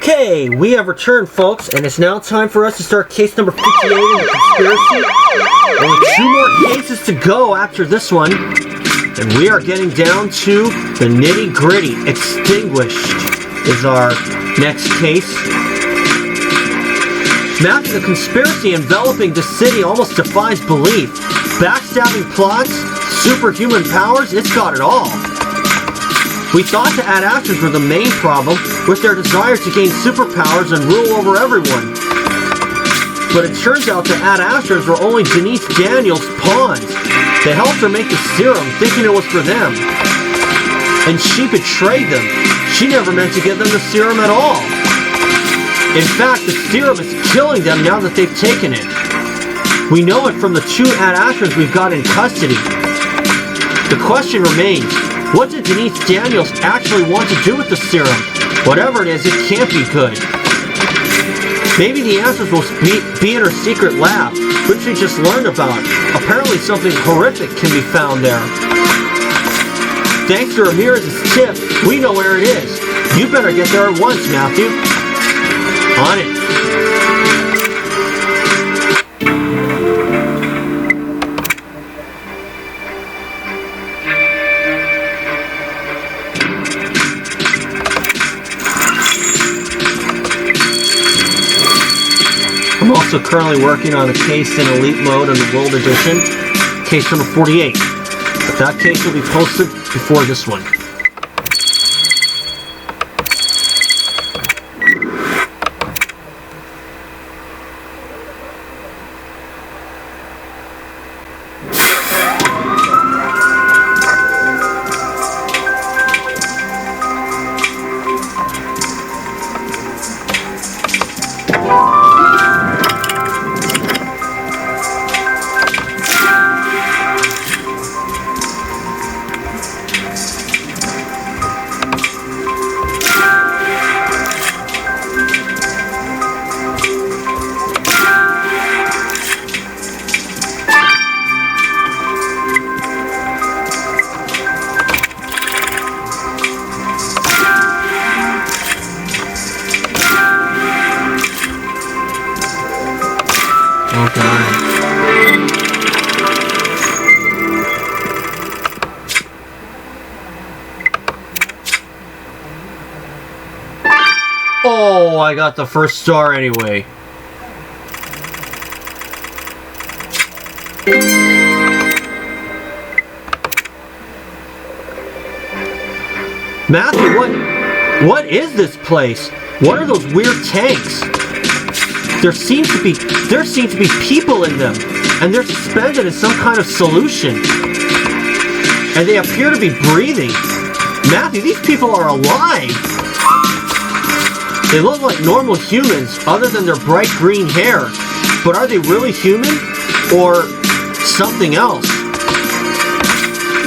Okay, we have returned, folks, and it's now time for us to start case number 58 in the conspiracy. Only 2 more cases to go after this one, and we are getting down to the nitty-gritty. Extinguished is our next case. Matthew, the conspiracy enveloping the city almost defies belief. Backstabbing plots, superhuman powers, it's got it all. We thought the Ad Ashtons were the main problem, with their desire to gain superpowers and rule over everyone. But it turns out the Ad Ashtons were only Denise Daniels' pawns. They helped her make the serum, thinking it was for them. And she betrayed them. She never meant to give them the serum at all. In fact, the serum is killing them now that they've taken it. We know it from the 2 Ad Ashtons we've got in custody. The question remains, what did Denise Daniels actually want to do with the serum? Whatever it is, it can't be good. Maybe the answers will be in her secret lab, which we just learned about. Apparently something horrific can be found there. Thanks to Ramirez's tip, we know where it is. You better get there at once, Matthew. On it. I'm also currently working on a case in Elite Mode on the World Edition, case number 48. But that case will be posted before this one. Oh, I got the first star anyway. Matthew, what is this place? What are those weird tanks? There seem to be people in them, and they're suspended in some kind of solution. And they appear to be breathing. Matthew, these people are alive. They look like normal humans, other than their bright green hair. But are they really human? Or something else?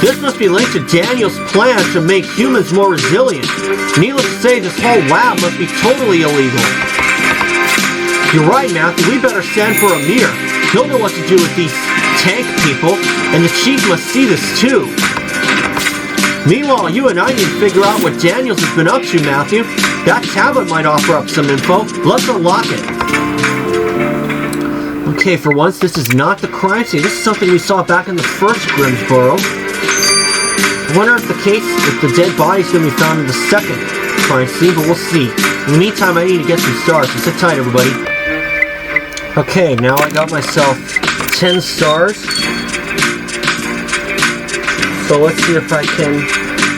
This must be linked to Daniel's plan to make humans more resilient. Needless to say, this whole lab must be totally illegal. You're right, Matthew. We better send for Amir. He'll know what to do with these tank people, and the chief must see this too. Meanwhile, you and I need to figure out what Daniels has been up to, Matthew. That tablet might offer up some info. Let's unlock it. Okay, for once, this is not the crime scene. This is something we saw back in the first Grimsboro. I wonder if the dead body is going to be found in the second crime scene, but we'll see. In the meantime, I need to get some stars, so sit tight, everybody. Okay, now I got myself 10 stars. So let's see if I can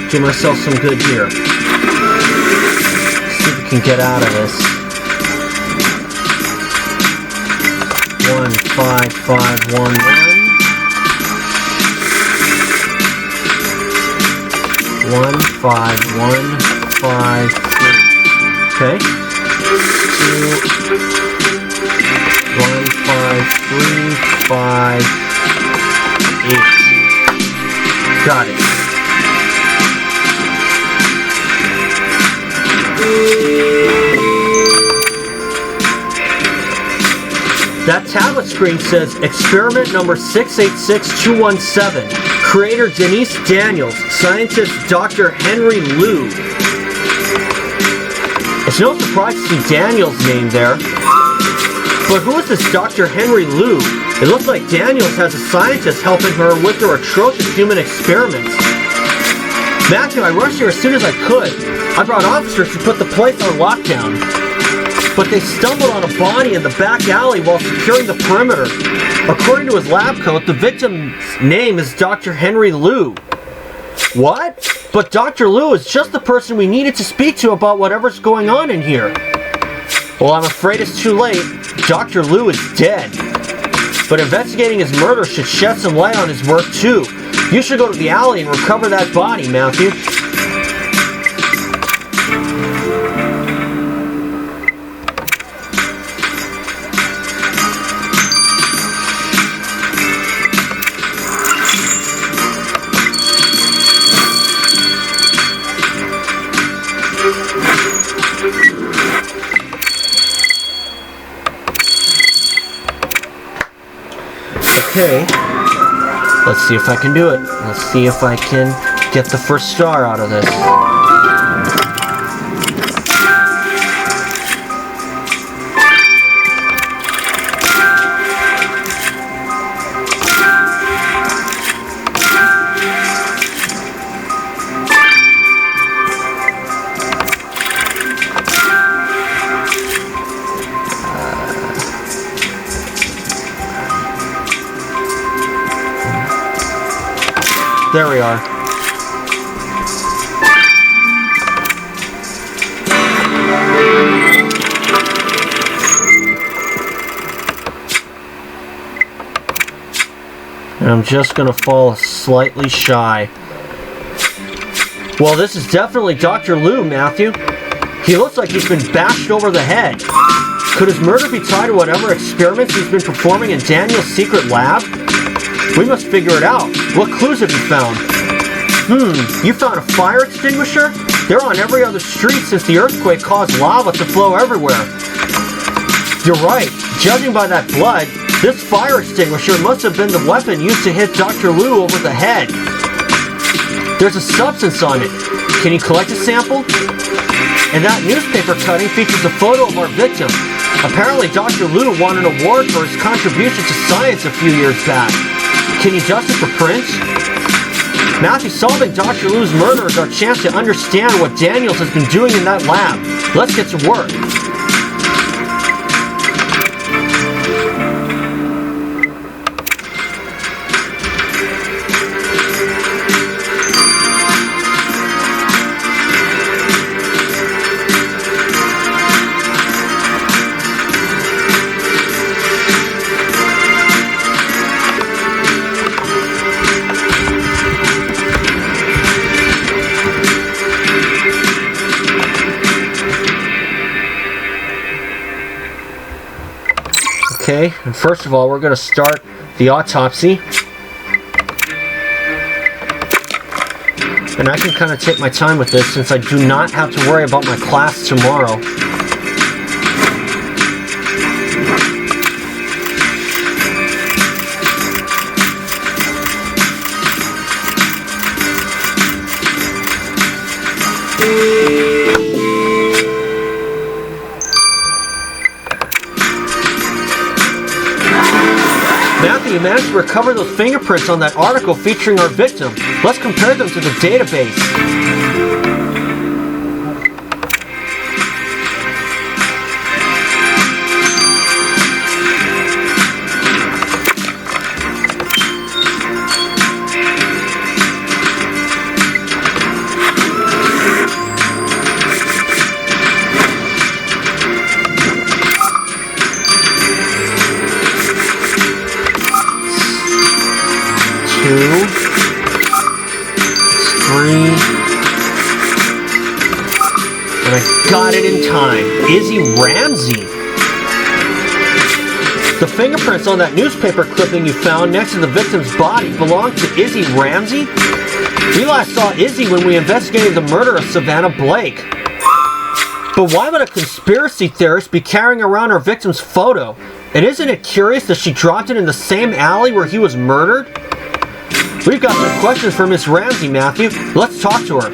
do myself some good here. See if we can get out of this. 1, 5, 5, 1, 1. 1, 5, 1, 5, 3. Okay. 2, 1, 5, 3, 5, 8. Got it. That tablet screen says experiment number 686217. Creator Denise Daniels. Scientist Dr. Henry Liu. It's no surprise to see Daniel's name there. But who is this Dr. Henry Liu? It looks like Daniels has a scientist helping her with her atrocious human experiments. Matthew, I rushed here as soon as I could. I brought officers to put the place on lockdown. But they stumbled on a body in the back alley while securing the perimeter. According to his lab coat, the victim's name is Dr. Henry Liu. What? But Dr. Liu is just the person we needed to speak to about whatever's going on in here. Well, I'm afraid it's too late. Dr. Liu is dead. But investigating his murder should shed some light on his work too. You should go to the alley and recover that body, Matthew. Okay, let's see if I can do it. Let's see if I can get the first star out of this. There we are. And I'm just going to fall slightly shy. Well, this is definitely Dr. Liu, Matthew. He looks like he's been bashed over the head. Could his murder be tied to whatever experiments he's been performing in Daniel's secret lab? We must figure it out. What clues have you found? You found a fire extinguisher? They're on every other street since the earthquake caused lava to flow everywhere. You're right. Judging by that blood, this fire extinguisher must have been the weapon used to hit Dr. Liu over the head. There's a substance on it. Can you collect a sample? And that newspaper cutting features a photo of our victim. Apparently Dr. Liu won an award for his contribution to science a few years back. Can you adjust it for prints? Matthew, solving Dr. Liu's murder is our chance to understand what Daniels has been doing in that lab. Let's get to work. Okay, and first of all, we're going to start the autopsy. And I can kind of take my time with this since I do not have to worry about my class tomorrow. Matthew, you managed to recover those fingerprints on that article featuring our victim. Let's compare them to the database. And I got it in time. Izzy Ramsey. The fingerprints on that newspaper clipping you found next to the victim's body belong to Izzy Ramsey? We last saw Izzy when we investigated the murder of Savannah Blake. But why would a conspiracy theorist be carrying around her victim's photo? And isn't it curious that she dropped it in the same alley where he was murdered? We've got some questions for Miss Ramsey, Matthew. Let's talk to her.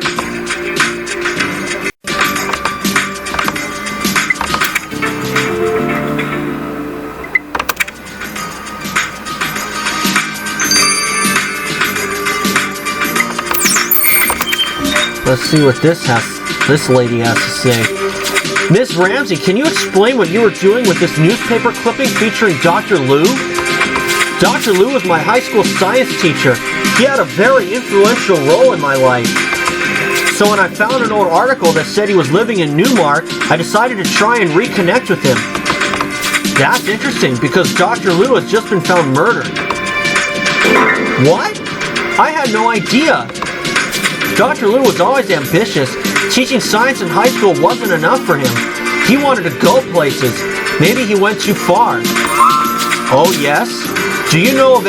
Let's see what this lady has to say. Ms. Ramsey, can you explain what you were doing with this newspaper clipping featuring Dr. Lou? Dr. Lou was my high school science teacher. He had a very influential role in my life. So when I found an old article that said he was living in Newmark, I decided to try and reconnect with him. That's interesting, because Dr. Lou has just been found murdered. What? I had no idea. Dr. Lou was always ambitious. Teaching science in high school wasn't enough for him. He wanted to go places. Maybe he went too far. Oh yes? Do you know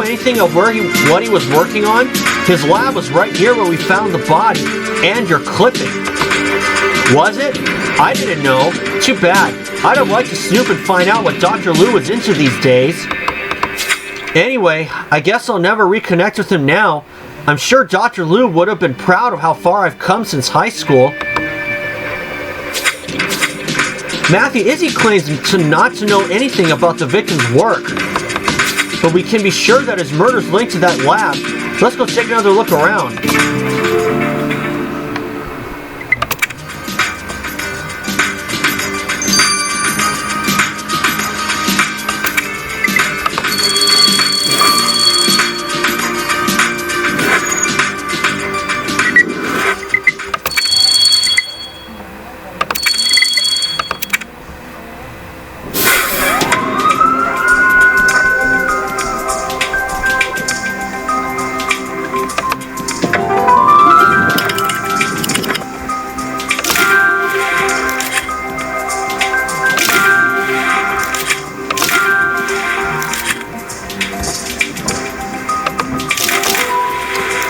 anything of what he was working on? His lab was right here where we found the body and your clipping. Was it? I didn't know. Too bad. I'd have liked to snoop and find out what Dr. Lou was into these days. Anyway, I guess I'll never reconnect with him now. I'm sure Dr. Lou would have been proud of how far I've come since high school. Matthew, Izzy claims not to know anything about the victim's work. But we can be sure that his murder's linked to that lab. Let's go take another look around.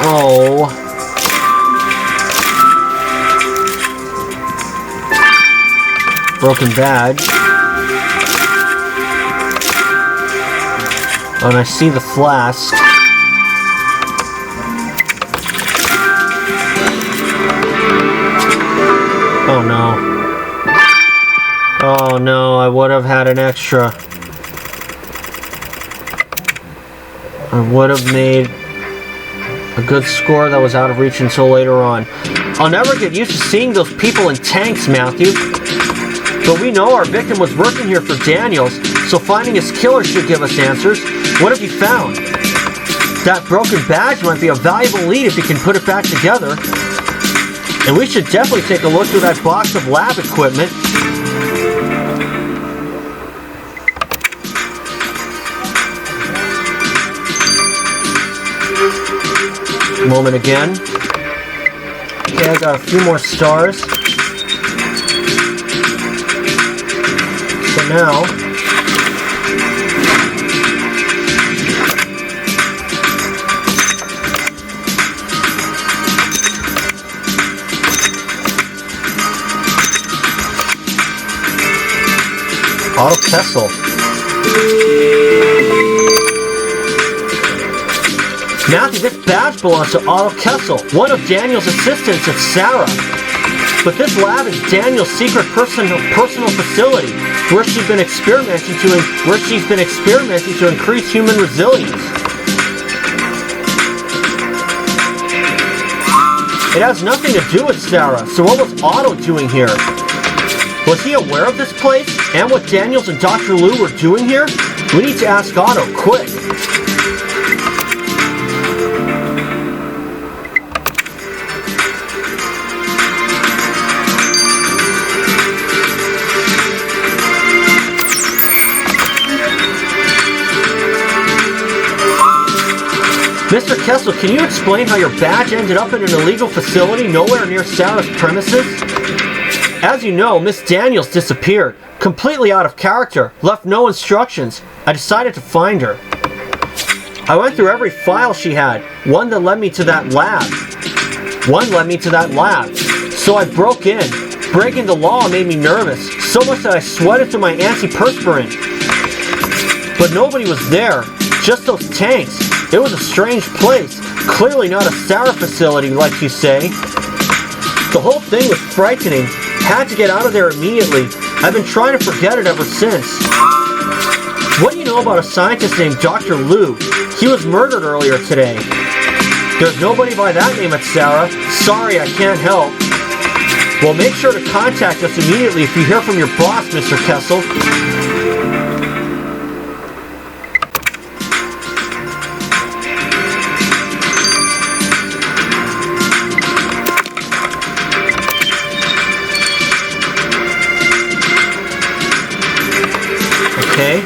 Oh. Broken badge. Oh, and I see the flask. Oh no. Oh no, I would have had an extra. I would have made a good score that was out of reach until later on. I'll never get used to seeing those people in tanks, Matthew. But we know our victim was working here for Daniels, so finding his killer should give us answers. What have you found? That broken badge might be a valuable lead if you can put it back together. And we should definitely take a look through that box of lab equipment. Moment again. Okay, I got a few more stars. So now, Otto Kessel. Matthew, this badge belongs to Otto Kessel, one of Daniel's assistants at Sarah. But this lab is Daniel's secret personal facility, where she's been experimenting to increase human resilience. It has nothing to do with Sarah, so what was Otto doing here? Was he aware of this place and what Daniels and Dr. Lou were doing here? We need to ask Otto, quick. Mr. Kessel, can you explain how your badge ended up in an illegal facility nowhere near Sarah's premises? As you know, Miss Daniels disappeared, completely out of character, left no instructions. I decided to find her. I went through every file she had, one led me to that lab. So I broke in. Breaking the law made me nervous, so much that I sweated through my antiperspirant. But nobody was there, just those tanks. It was a strange place, clearly not a Sarah facility like you say. The whole thing was frightening. Had to get out of there immediately. I've been trying to forget it ever since. What do you know about a scientist named Dr. Lou? He was murdered earlier today. There's nobody by that name at Sarah. Sorry, I can't help. Well, make sure to contact us immediately if you hear from your boss, Mr. Kessel. Okay.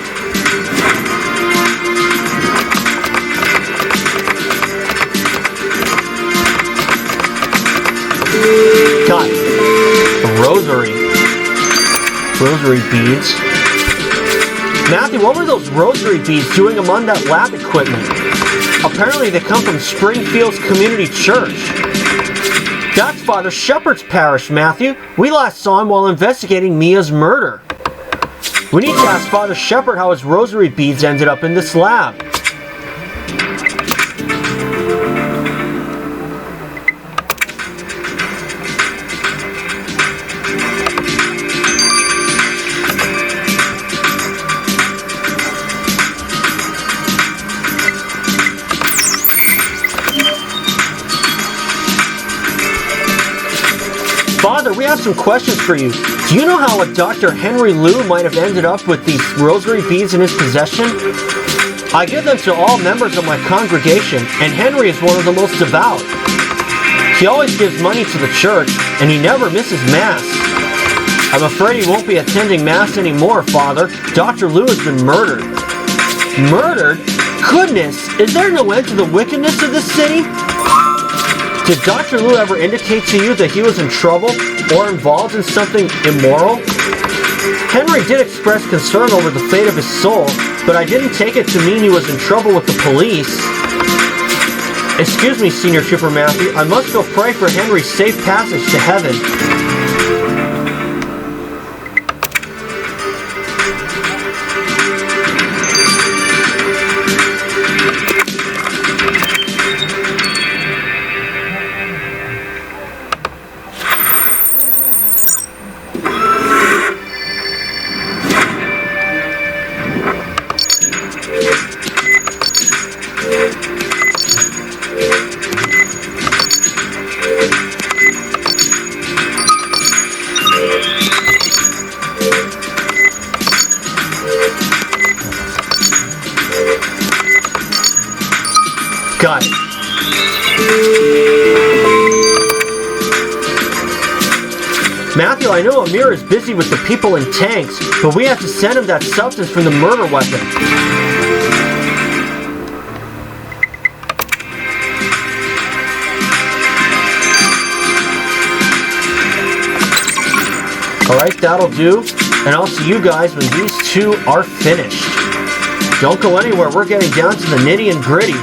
Got it. A rosary. Rosary beads. Matthew, what were those rosary beads doing among that lab equipment? Apparently they come from Springfield's Community Church. That's Father Shepard's parish, Matthew. We last saw him while investigating Mia's murder. We need to ask Father Shepard how his rosary beads ended up in this lab. Father, we have some questions for you. Do you know how a Dr. Henry Liu might have ended up with these rosary beads in his possession? I give them to all members of my congregation, and Henry is one of the most devout. He always gives money to the church, and he never misses Mass. I'm afraid he won't be attending Mass anymore, Father. Dr. Liu has been murdered. Murdered? Goodness, is there no end to the wickedness of this city? Did Dr. Liu ever indicate to you that he was in trouble or involved in something immoral? Henry did express concern over the fate of his soul, but I didn't take it to mean he was in trouble with the police. Excuse me, Senior Trooper Matthew, I must go pray for Henry's safe passage to heaven. Got it. Matthew, I know Amir is busy with the people in tanks, but we have to send him that substance from the murder weapon. Alright, that'll do. And I'll see you guys when these two are finished. Don't go anywhere, we're getting down to the nitty and gritty.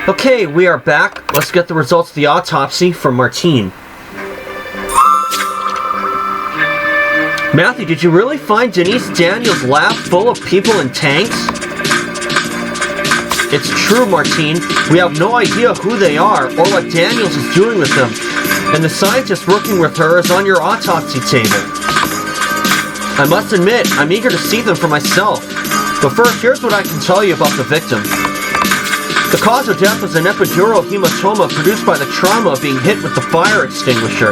Okay, we are back. Let's get the results of the autopsy from Martine. Matthew, did you really find Denise Daniels' lab full of people in tanks? It's true, Martine. We have no idea who they are or what Daniels is doing with them. And the scientist working with her is on your autopsy table. I must admit, I'm eager to see them for myself. But first, here's what I can tell you about the victim. The cause of death was an epidural hematoma produced by the trauma of being hit with the fire extinguisher.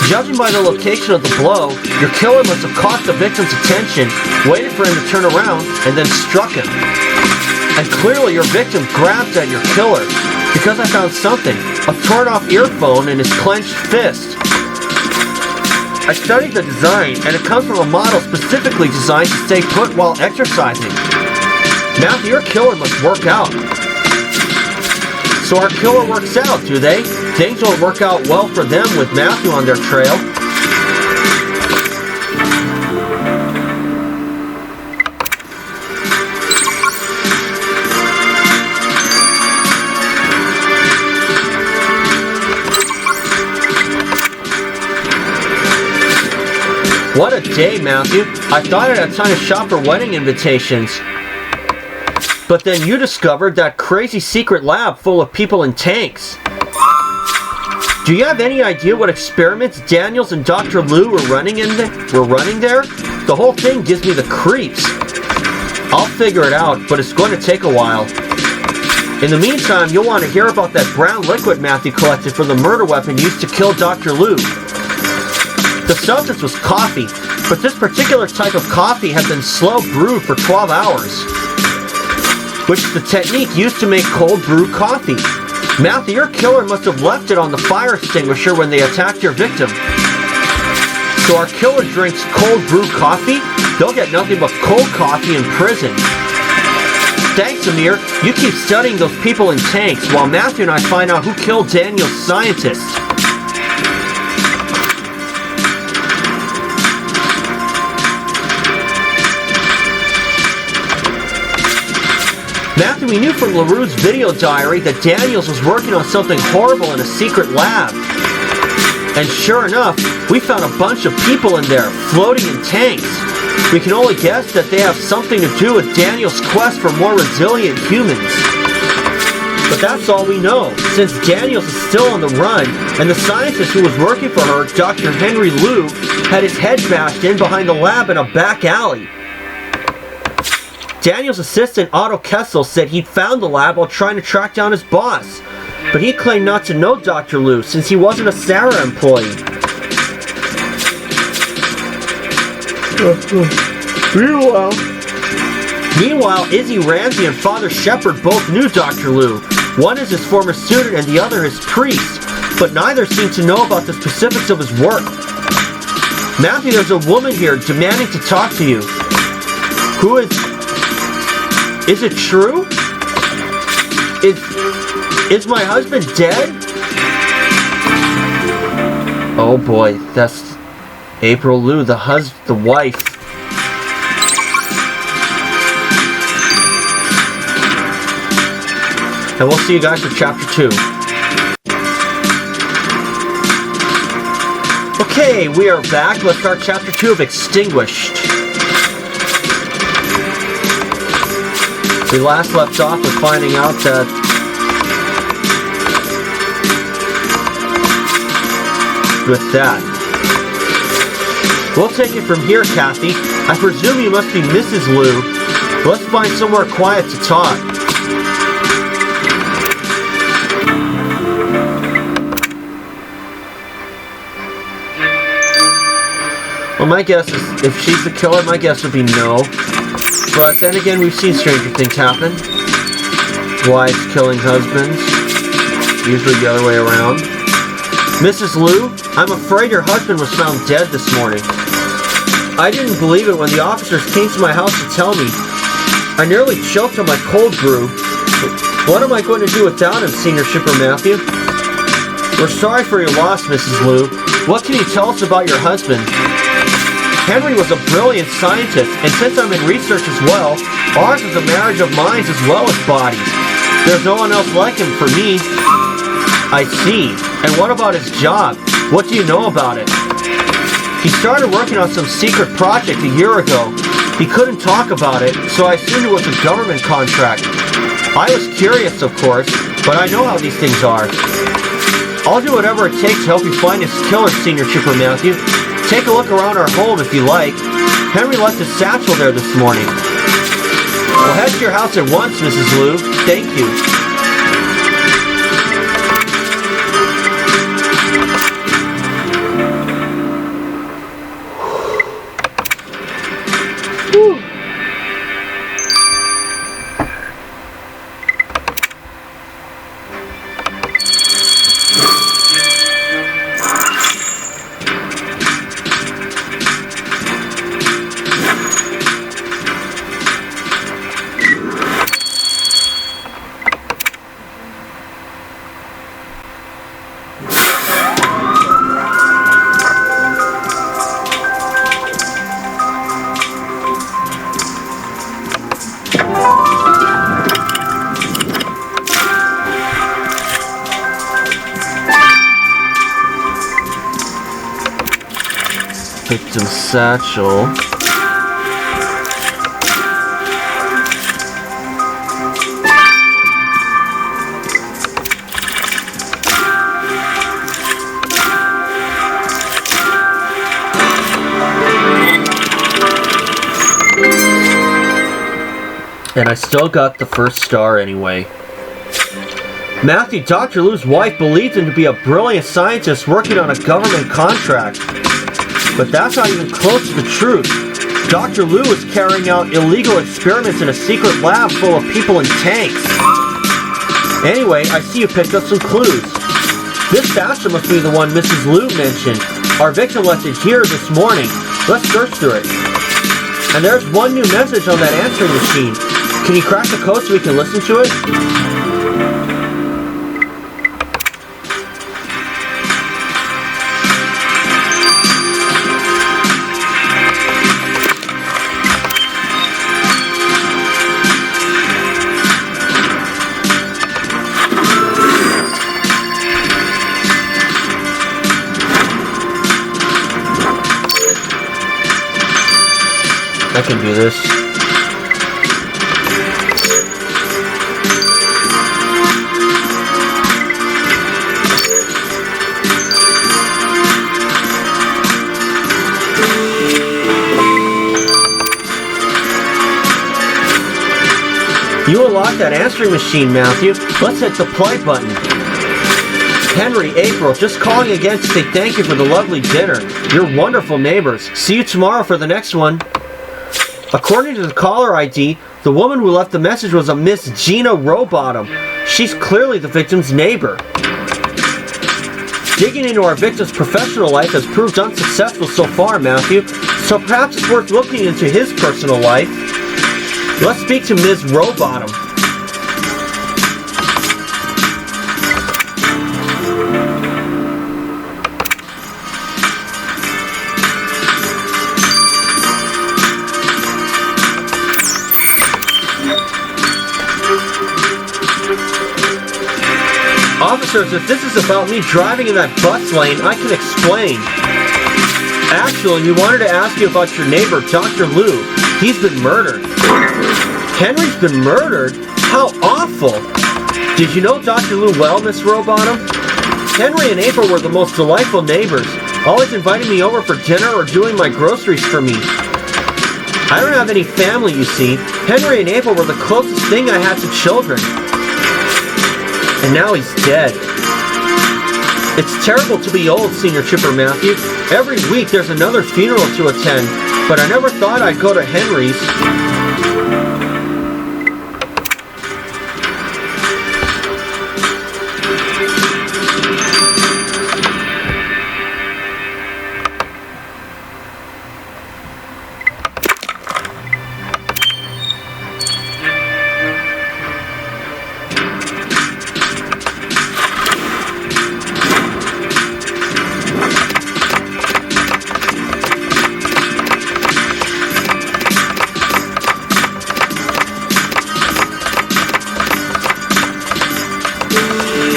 Judging by the location of the blow, your killer must have caught the victim's attention, waited for him to turn around, and then struck him. And clearly your victim grabbed at your killer, because I found something, a torn-off earphone in his clenched fist. I studied the design, and it comes from a model specifically designed to stay put while exercising. Matthew, your killer must work out. So our killer works out, do they? Things don't work out well for them with Matthew on their trail. What a day, Matthew. I thought I'd have time to shop for wedding invitations. But then you discovered that crazy secret lab full of people in tanks. Do you have any idea what experiments Daniels and Dr. Liu were running there? The whole thing gives me the creeps. I'll figure it out, but it's going to take a while. In the meantime, you'll want to hear about that brown liquid Matthew collected from the murder weapon used to kill Dr. Liu. The substance was coffee, but this particular type of coffee had been slow brewed for 12 hours, which is the technique used to make cold brew coffee. Matthew, your killer must have left it on the fire extinguisher when they attacked your victim. So our killer drinks cold brew coffee? They'll get nothing but cold coffee in prison. Thanks, Amir. You keep studying those people in tanks while Matthew and I find out who killed Daniel's scientist. Matthew, we knew from LaRue's video diary that Daniels was working on something horrible in a secret lab. And sure enough, we found a bunch of people in there, floating in tanks. We can only guess that they have something to do with Daniel's quest for more resilient humans. But that's all we know, since Daniels is still on the run, and the scientist who was working for her, Dr. Henry Liu, had his head bashed in behind the lab in a back alley. Daniel's assistant, Otto Kessel, said he'd found the lab while trying to track down his boss, but he claimed not to know Dr. Liu since he wasn't a Sarah employee. Meanwhile, Izzy Ramsey and Father Shepard both knew Dr. Liu. One is his former student and the other his priest, but neither seemed to know about the specifics of his work. Matthew, there's a woman here demanding to talk to you. Who is... Is it true? Is my husband dead? Oh boy, that's April Liu, the wife. And we'll see you guys for chapter 2. Okay, we are back. Let's start chapter 2 of Extinguished. We last left off with finding out that with that. We'll take it from here, Kathy. I presume you must be Mrs. Liu. Let's find somewhere quiet to talk. Well, my guess is, if she's the killer, my guess would be no. But then again, we've seen stranger things happen. Wives killing husbands. Usually the other way around. Mrs. Liu, I'm afraid your husband was found dead this morning. I didn't believe it when the officers came to my house to tell me. I nearly choked on my cold brew. What am I going to do without him, Senior Shipper Matthew? We're sorry for your loss, Mrs. Liu. What can you tell us about your husband? Henry was a brilliant scientist, and since I'm in research as well, ours is a marriage of minds as well as bodies. There's no one else like him for me. I see. And what about his job? What do you know about it? He started working on some secret project a year ago. He couldn't talk about it, so I assumed it was a government contract. I was curious, of course, but I know how these things are. I'll do whatever it takes to help you find his killer, Senior Trooper Matthew. Take a look around our home if you like. Henry left his satchel there this morning. We'll head to your house at once, Mrs. Liu. Thank you. Victim satchel. And I still got the first star anyway. Matthew, Dr. Liu's wife believed him to be a brilliant scientist working on a government contract. But that's not even close to the truth. Dr. Liu is carrying out illegal experiments in a secret lab full of people in tanks. Anyway, I see you picked up some clues. This bastard must be the one Mrs. Liu mentioned. Our victim left it here this morning. Let's search through it. And there's one new message on that answering machine. Can you crack the code so we can listen to it? I can do this. You unlocked that answering machine, Matthew. Let's hit the play button. Henry, April, just calling again to say thank you for the lovely dinner. You're wonderful neighbors. See you tomorrow for the next one. According to the caller ID, the woman who left the message was a Miss Gina Rowbottom. She's clearly the victim's neighbor. Digging into our victim's professional life has proved unsuccessful so far, Matthew, so perhaps it's worth looking into his personal life. Let's speak to Ms. Rowbottom. Officers, if this is about me driving in that bus lane, I can explain. Actually, we wanted to ask you about your neighbor, Dr. Liu. He's been murdered. Henry's been murdered? How awful! Did you know Dr. Liu well, Miss Rowbottom? Henry and April were the most delightful neighbors, always inviting me over for dinner or doing my groceries for me. I don't have any family, you see. Henry and April were the closest thing I had to children. And now he's dead. It's terrible to be old, Senior Chipper Matthew. Every week there's another funeral to attend, but I never thought I'd go to Henry's.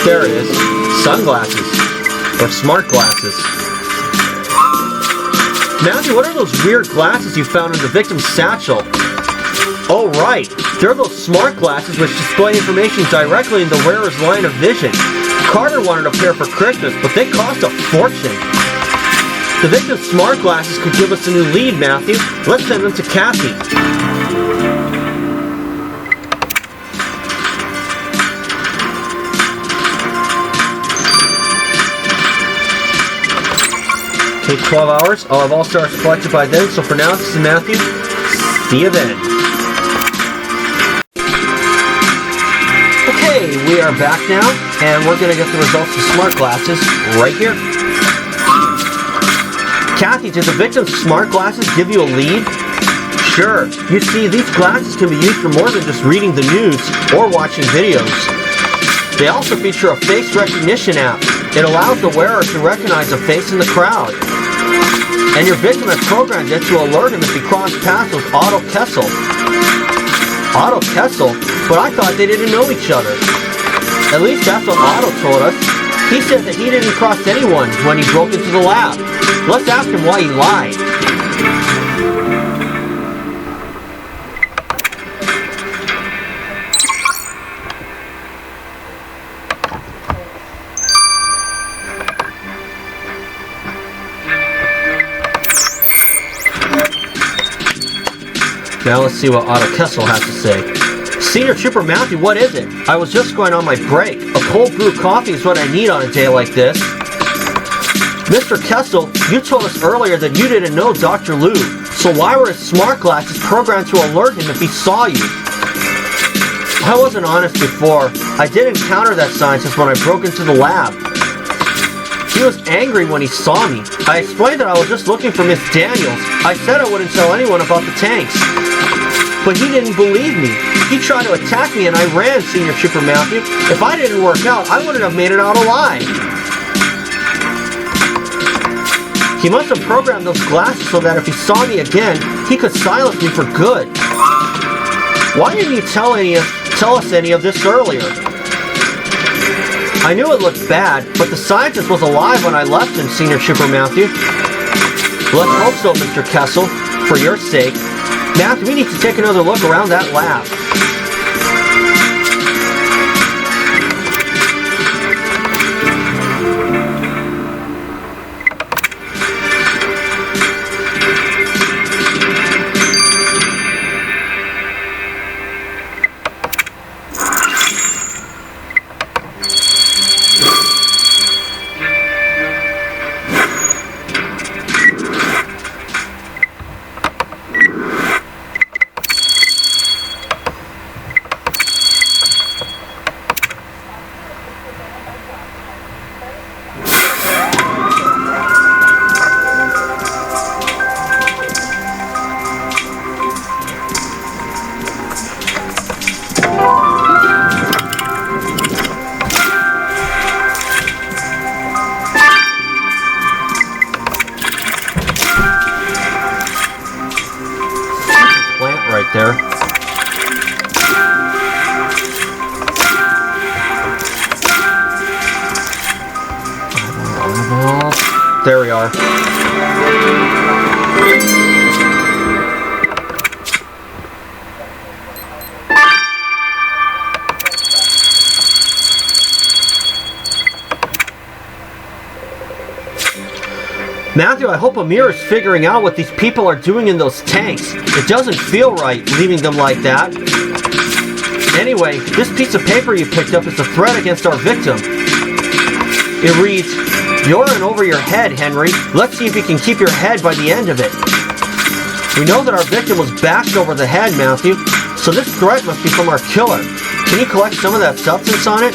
There it is. Sunglasses. Or smart glasses. Matthew, what are those weird glasses you found in the victim's satchel? Oh, right. They're those smart glasses which display information directly in the wearer's line of vision. Carter wanted a pair for Christmas, but they cost a fortune. The victim's smart glasses could give us a new lead, Matthew. Let's send them to Kathy. Take 12 hours. I'll have all stars collected by then, so for now, this is Matthew. See you then. Okay, we are back now, and we're going to get the results of smart glasses right here. Kathy, did the victim's smart glasses give you a lead? Sure. You see, these glasses can be used for more than just reading the news or watching videos. They also feature a face recognition app. It allows the wearer to recognize a face in the crowd. And your victim has programmed it to alert him if he crossed paths with Otto Kessel. Otto Kessel? But I thought they didn't know each other. At least that's what Otto told us. He said that he didn't cross anyone when he broke into the lab. Let's ask him why he lied. Now let's see what Otto Kessel has to say. Senior Trooper Matthew, what is it? I was just going on my break. A cold brew coffee is what I need on a day like this. Mr. Kessel, you told us earlier that you didn't know Dr. Liu, so why were his smart glasses programmed to alert him if he saw you? I wasn't honest before. I did encounter that scientist when I broke into the lab. He was angry when he saw me. I explained that I was just looking for Miss Daniels. I said I wouldn't tell anyone about the tanks. But he didn't believe me. He tried to attack me and I ran, Senior Trooper Matthew. If I didn't work out, I wouldn't have made it out alive. He must have programmed those glasses so that if he saw me again, he could silence me for good. Why didn't you tell us any of this earlier? I knew it looked bad, but the scientist was alive when I left him, Senior Trooper Matthew. Let's hope so, Mr. Kessel, for your sake. Matthew, we need to take another look around that lab. There. There we are. Matthew, I hope Amir is figuring out what these people are doing in those tanks. It doesn't feel right leaving them like that. Anyway, this piece of paper you picked up is a threat against our victim. It reads, "You're in over your head, Henry. Let's see if you can keep your head by the end of it." We know that our victim was bashed over the head, Matthew, so this threat must be from our killer. Can you collect some of that substance on it?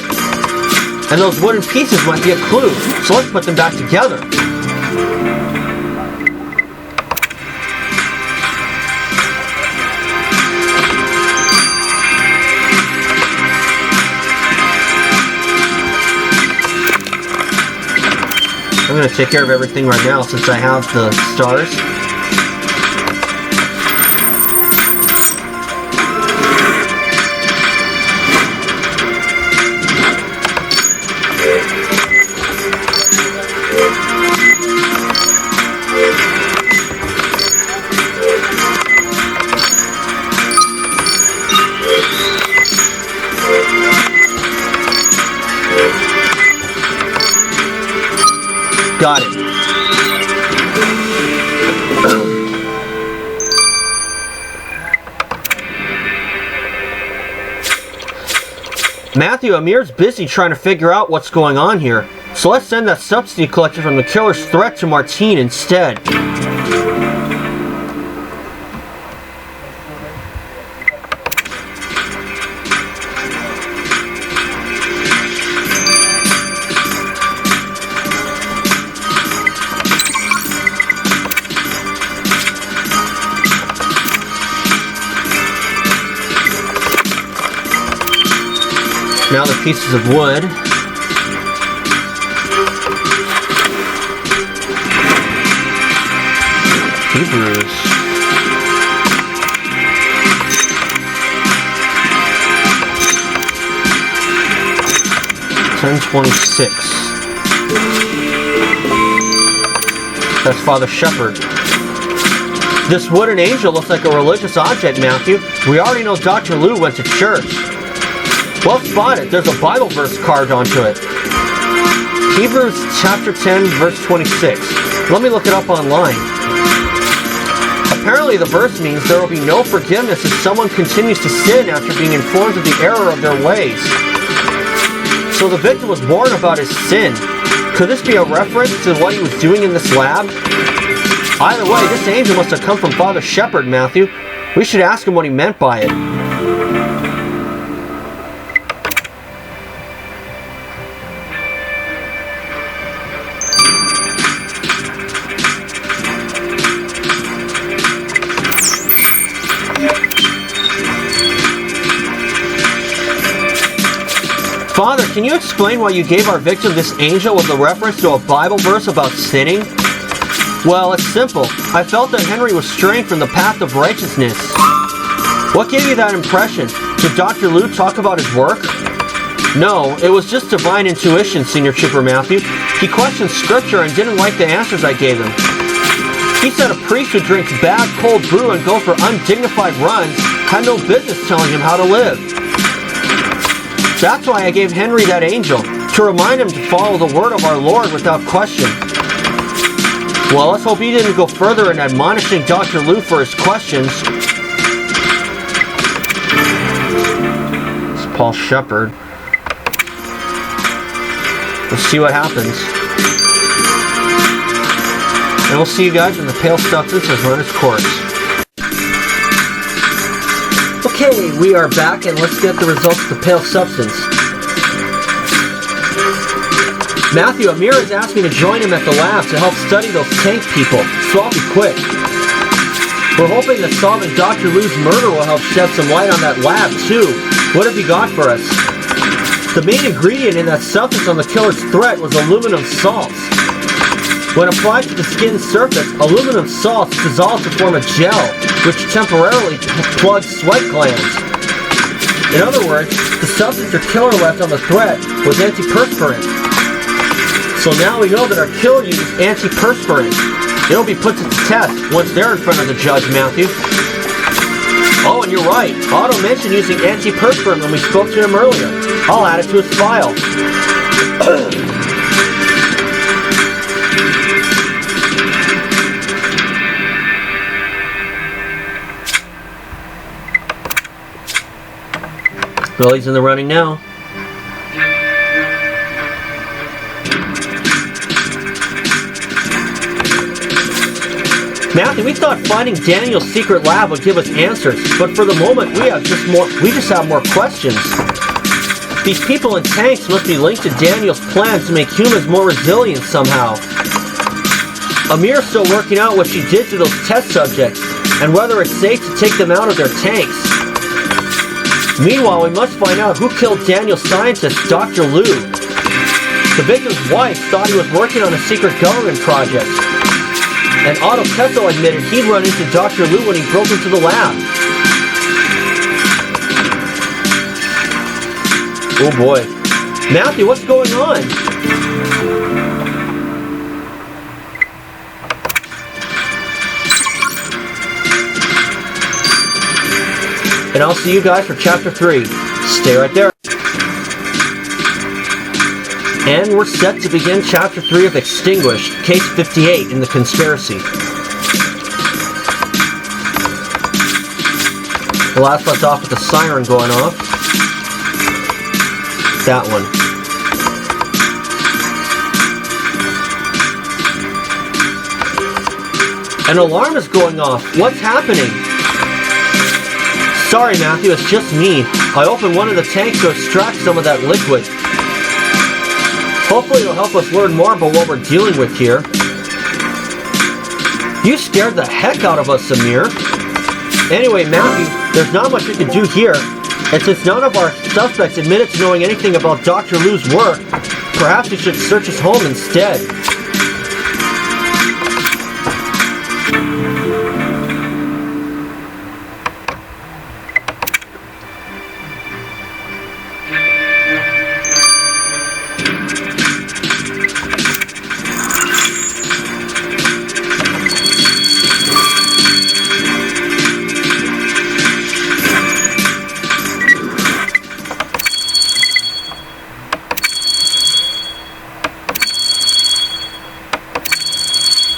And those wooden pieces might be a clue, so let's put them back together. I'm going to take care of everything right now since I have the stars. Got it. Matthew, Amir's busy trying to figure out what's going on here. So let's send that subsidy collector from the killer's threat to Martine instead. Now the pieces of wood. Hebrews. $10.26. That's Father Shepherd. This wooden angel looks like a religious object, Matthew. We already know Dr. Liu went to church. Well spotted, there's a Bible verse carved onto it. Hebrews chapter 10, verse 26. Let me look it up online. Apparently Clearly the verse means there will be no forgiveness if someone continues to sin after being informed of the error of their ways. So the victim was warned about his sin. Could this be a reference to what he was doing in this lab? Either way, this angel must have come from Father Shepherd, Matthew. We should ask him what he meant by it. Father, can you explain why you gave our victim this angel with a reference to a Bible verse about sinning? Well, it's simple. I felt that Henry was straying from the path of righteousness. What gave you that impression? Did Dr. Lou talk about his work? No, it was just divine intuition, Senior Trooper Matthew. He questioned scripture and didn't like the answers I gave him. He said a priest who drinks bad cold brew and goes for undignified runs had no business telling him how to live. That's why I gave Henry that angel, to remind him to follow the word of our Lord without question. Well, let's hope he didn't go further in admonishing Dr. Lou for his questions. It's Paul Shepherd. We'll see what happens. And we'll see you guys when the pale substance has run its course. Okay, we are back and let's get the results of the pale substance. Matthew, Amir has asked me to join him at the lab to help study those tank people, so I'll be quick. We're hoping that solving Dr. Lou's murder will help shed some light on that lab, too. What have you got for us? The main ingredient in that substance on the killer's threat was aluminum salts. When applied to the skin's surface, aluminum salts dissolve to form a gel, which temporarily plugs sweat glands. In other words, the substance your killer left on the threat was antiperspirant. So now we know that our killer uses antiperspirant. It'll be put to the test once they're in front of the judge, Matthew. Oh, and you're right. Otto mentioned using antiperspirant when we spoke to him earlier. I'll add it to his file. Well, he's in the running now. Matthew, we thought finding Daniel's secret lab would give us answers, but for the moment we just have more questions. These people in tanks must be linked to Daniel's plans to make humans more resilient somehow. Amir's still working out what she did to those test subjects, and whether it's safe to take them out of their tanks. Meanwhile, we must find out who killed Daniel's scientist, Dr. Lou. The victim's wife thought he was working on a secret government project. And Otto Kessel admitted he'd run into Dr. Lou when he broke into the lab. Oh boy. Matthew, what's going on? And I'll see you guys for Chapter 3. Stay right there. And we're set to begin Chapter 3 of Extinguished, Case 58 in the Conspiracy. The last one's off with the siren going off. That one. An alarm is going off. What's happening? Sorry, Matthew, it's just me. I opened one of the tanks to extract some of that liquid. Hopefully it'll help us learn more about what we're dealing with here. You scared the heck out of us, Samir. Anyway, Matthew, there's not much we can do here. And since none of our suspects admitted to knowing anything about Dr. Lou's work, perhaps we should search his home instead.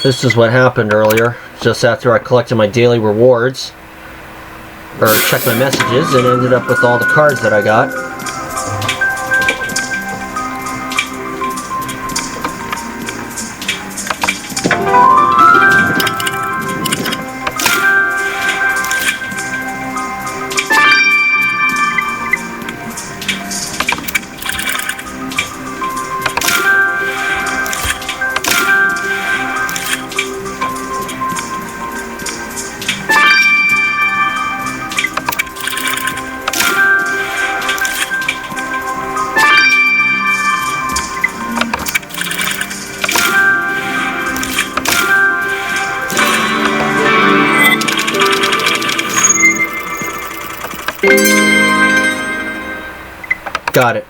This is what happened earlier. just after I collected my daily rewards, or checked my messages, and ended up with all the cards that I got. Got it.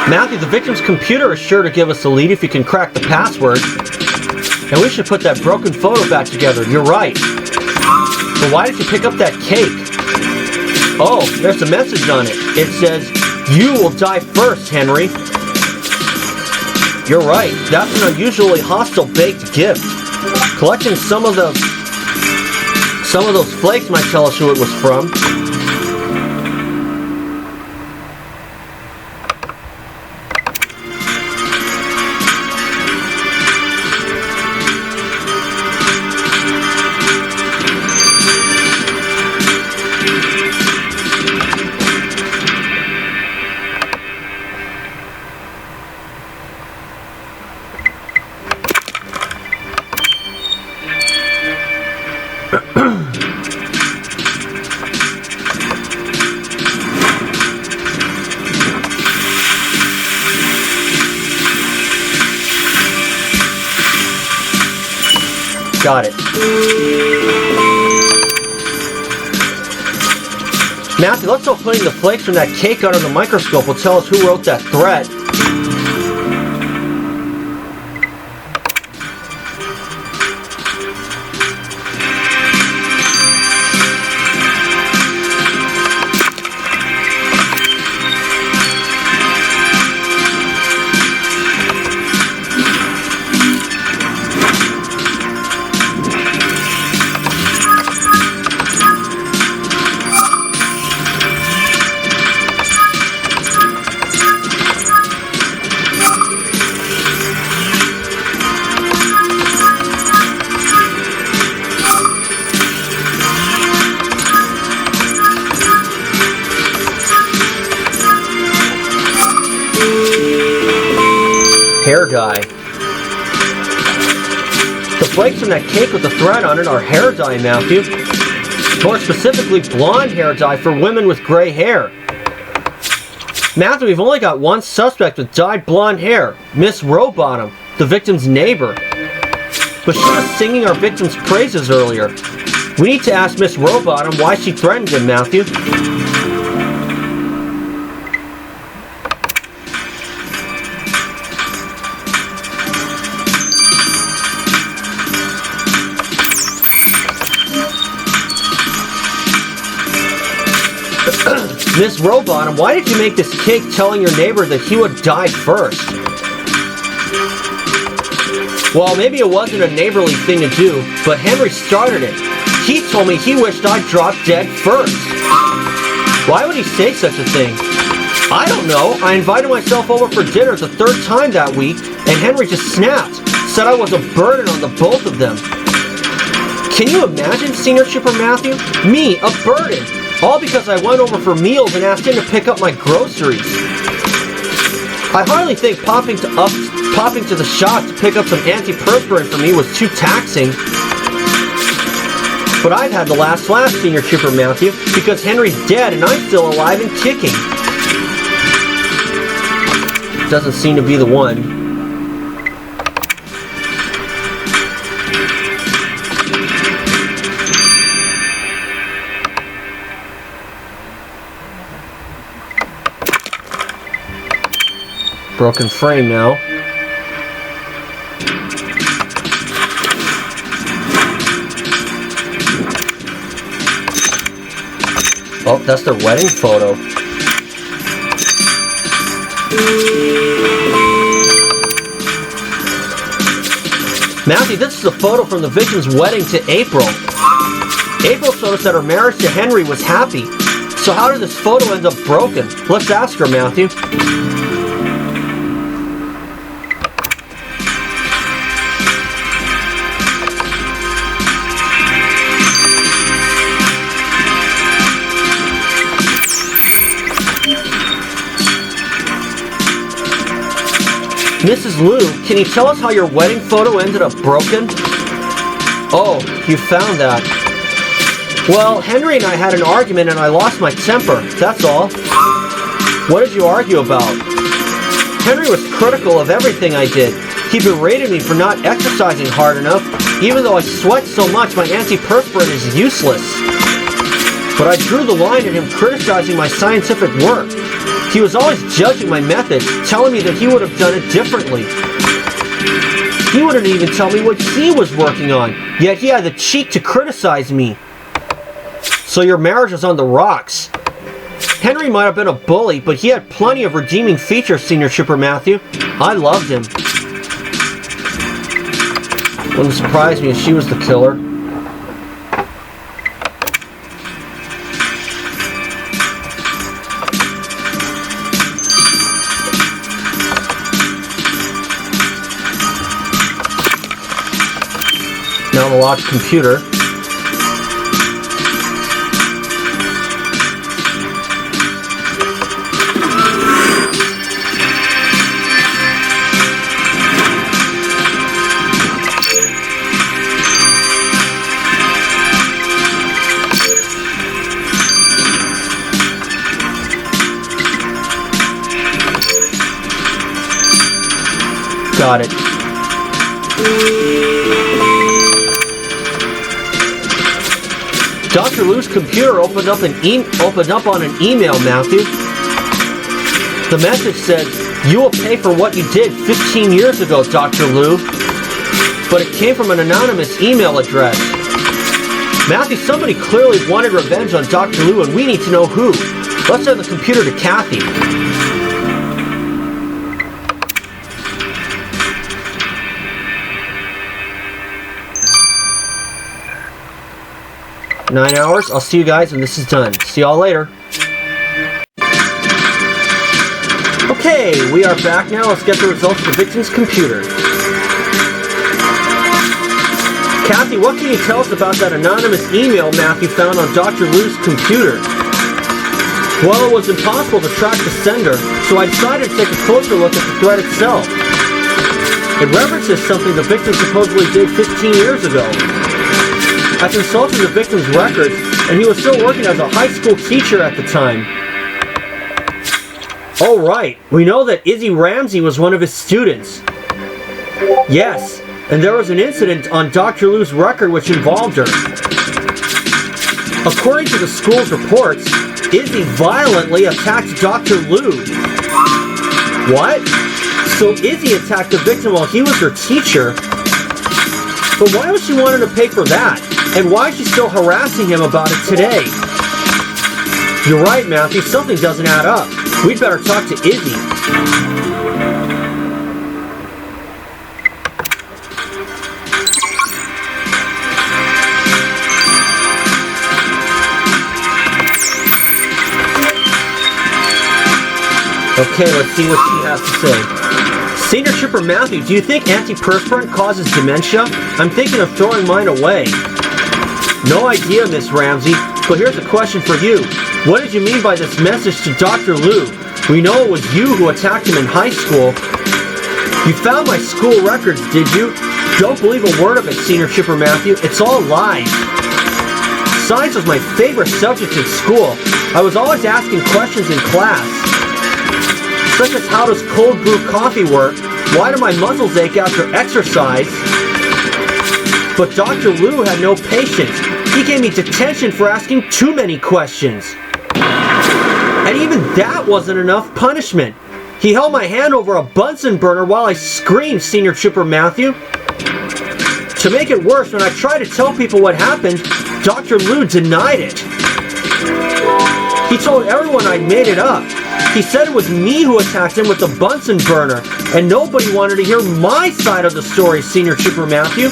Matthew, the victim's computer is sure to give us a lead if you can crack the password. And we should put that broken photo back together. You're right. But why did you pick up that cake? Oh, there's a message on it. It says, "You will die first, Henry." You're right. That's an unusually hostile baked gift. Collecting some of those flakes might tell us who it was from. Got it. Matthew, let's hope putting the flakes from that cake under the microscope will tell us who wrote that threat. Hair dye. The flakes from that cake with the thread on it are hair dye, Matthew. More specifically, blonde hair dye for women with gray hair. Matthew, we've only got one suspect with dyed blonde hair, Miss Rowbottom, the victim's neighbor. But she was singing our victim's praises earlier. We need to ask Miss Rowbottom why she threatened him, Matthew. Miss Rowbottom, why did you make this cake telling your neighbor that he would die first? Well, maybe it wasn't a neighborly thing to do, but Henry started it. He told me he wished I'd drop dead first. Why would he say such a thing? I don't know. I invited myself over for dinner the third time that week, and Henry just snapped, said I was a burden on the both of them. Can you imagine, Senior Trooper Matthew? Me, a burden. All because I went over for meals and asked him to pick up my groceries. I hardly think popping to the shop to pick up some antiperspirant for me was too taxing. But I've had the last laugh, Senior Trooper Matthew, because Henry's dead and I'm still alive and kicking. Doesn't seem to be the one. Broken frame now. Oh, that's their wedding photo. Matthew, this is a photo from the victim's wedding to April. April showed us that her marriage to Henry was happy. So how did this photo end up broken? Let's ask her, Matthew. Mrs. Liu, can you tell us how your wedding photo ended up broken? Oh, you found that. Well, Henry and I had an argument and I lost my temper, that's all. What did you argue about? Henry was critical of everything I did. He berated me for not exercising hard enough. Even though I sweat so much, my antiperspirant is useless. But I drew the line at him criticizing my scientific work. He was always judging my methods, telling me that he would have done it differently. He wouldn't even tell me what he was working on, yet he had the cheek to criticize me. So your marriage was on the rocks. Henry might have been a bully, but he had plenty of redeeming features, Senior Trooper Matthew. I loved him. Wouldn't surprise me if she was the killer. Now the locked computer. Got it. Dr. Liu's computer opened up on an email, Matthew. The message said, "You will pay for what you did 15 years ago, Dr. Liu." But it came from an anonymous email address. Matthew, somebody clearly wanted revenge on Dr. Liu, and we need to know who. Let's send the computer to Kathy. Nine hours. I'll see you guys when this is done. See y'all later. Okay, we are back now. Let's get the results of the victim's computer. Kathy, what can you tell us about that anonymous email Matthew found on Dr. Liu's computer? Well, it was impossible to track the sender, so I decided to take a closer look at the thread itself. It references something the victim supposedly did 15 years ago. I consulted the victim's records, and he was still working as a high school teacher at the time. Oh right, we know that Izzy Ramsey was one of his students. Yes, and there was an incident on Dr. Liu's record which involved her. According to the school's reports, Izzy violently attacked Dr. Liu. What? So Izzy attacked the victim while he was her teacher? But why was she wanting to pay for that? And why is she still harassing him about it today? You're right, Matthew. Something doesn't add up. We'd better talk to Izzy. Okay, let's see what she has to say. Senior Trooper Matthew, do you think antiperspirant causes dementia? I'm thinking of throwing mine away. No idea, Miss Ramsey, but here's a question for you. What did you mean by this message to Dr. Liu? We know it was you who attacked him in high school. You found my school records, did you? Don't believe a word of it, Senior Trooper Matthew. It's all lies. Science was my favorite subject in school. I was always asking questions in class, such as how does cold brew coffee work? Why do my muscles ache after exercise? But Dr. Liu had no patience. He gave me detention for asking too many questions. And even that wasn't enough punishment. He held my hand over a Bunsen burner while I screamed, Senior Trooper Matthew. To make it worse, when I tried to tell people what happened, Dr. Liu denied it. He told everyone I'd made it up. He said it was me who attacked him with the Bunsen burner, and nobody wanted to hear my side of the story, Senior Trooper Matthew.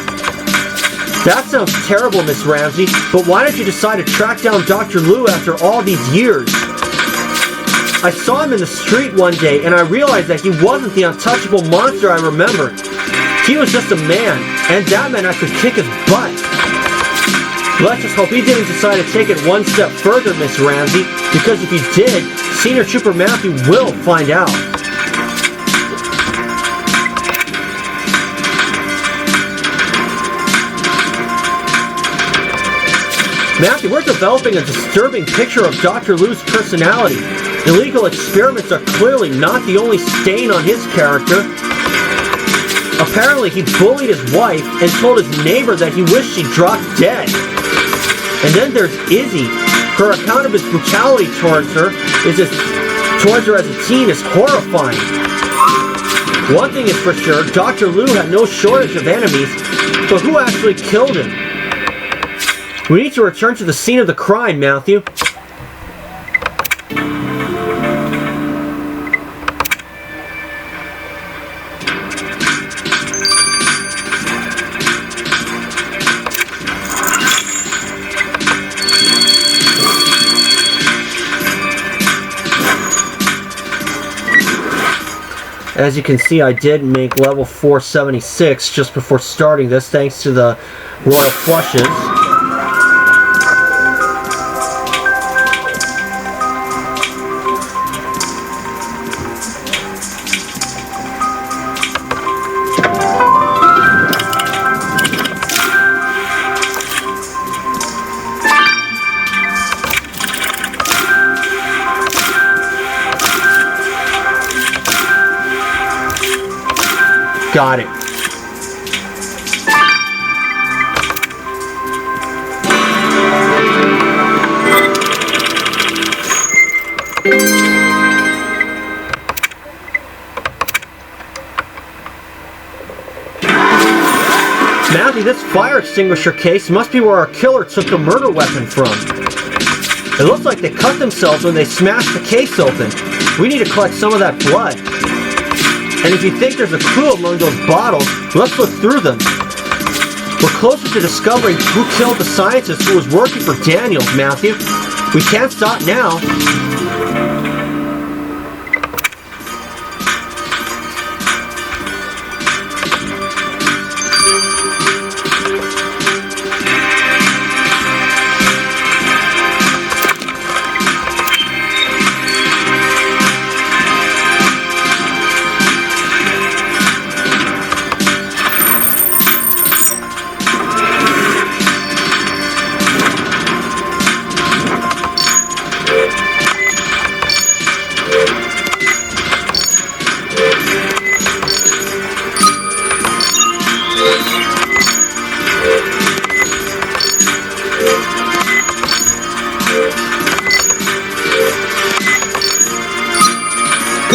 That sounds terrible, Miss Ramsey, but why did you decide to track down Dr. Liu after all these years? I saw him in the street one day, and I realized that he wasn't the untouchable monster I remembered. He was just a man, and that meant I could kick his butt. Let's just hope he didn't decide to take it one step further, Miss Ramsey, because if he did, Senior Trooper Matthew will find out. Matthew, we're developing a disturbing picture of Dr. Liu's personality. Illegal experiments are clearly not the only stain on his character. Apparently, he bullied his wife and told his neighbor that he wished she dropped dead. And then there's Izzy. Her account of his brutality towards her as a teen is horrifying. One thing is for sure, Dr. Liu had no shortage of enemies, but who actually killed him? We need to return to the scene of the crime, Matthew. As you can see, I did make level 476 just before starting this, thanks to the Royal Flushes. Got it. Matthew, this fire extinguisher case must be where our killer took the murder weapon from. It looks like they cut themselves when they smashed the case open. We need to collect some of that blood. And if you think there's a clue among those bottles, let's look through them. We're closer to discovering who killed the scientist who was working for Daniels, Matthew. We can't stop now.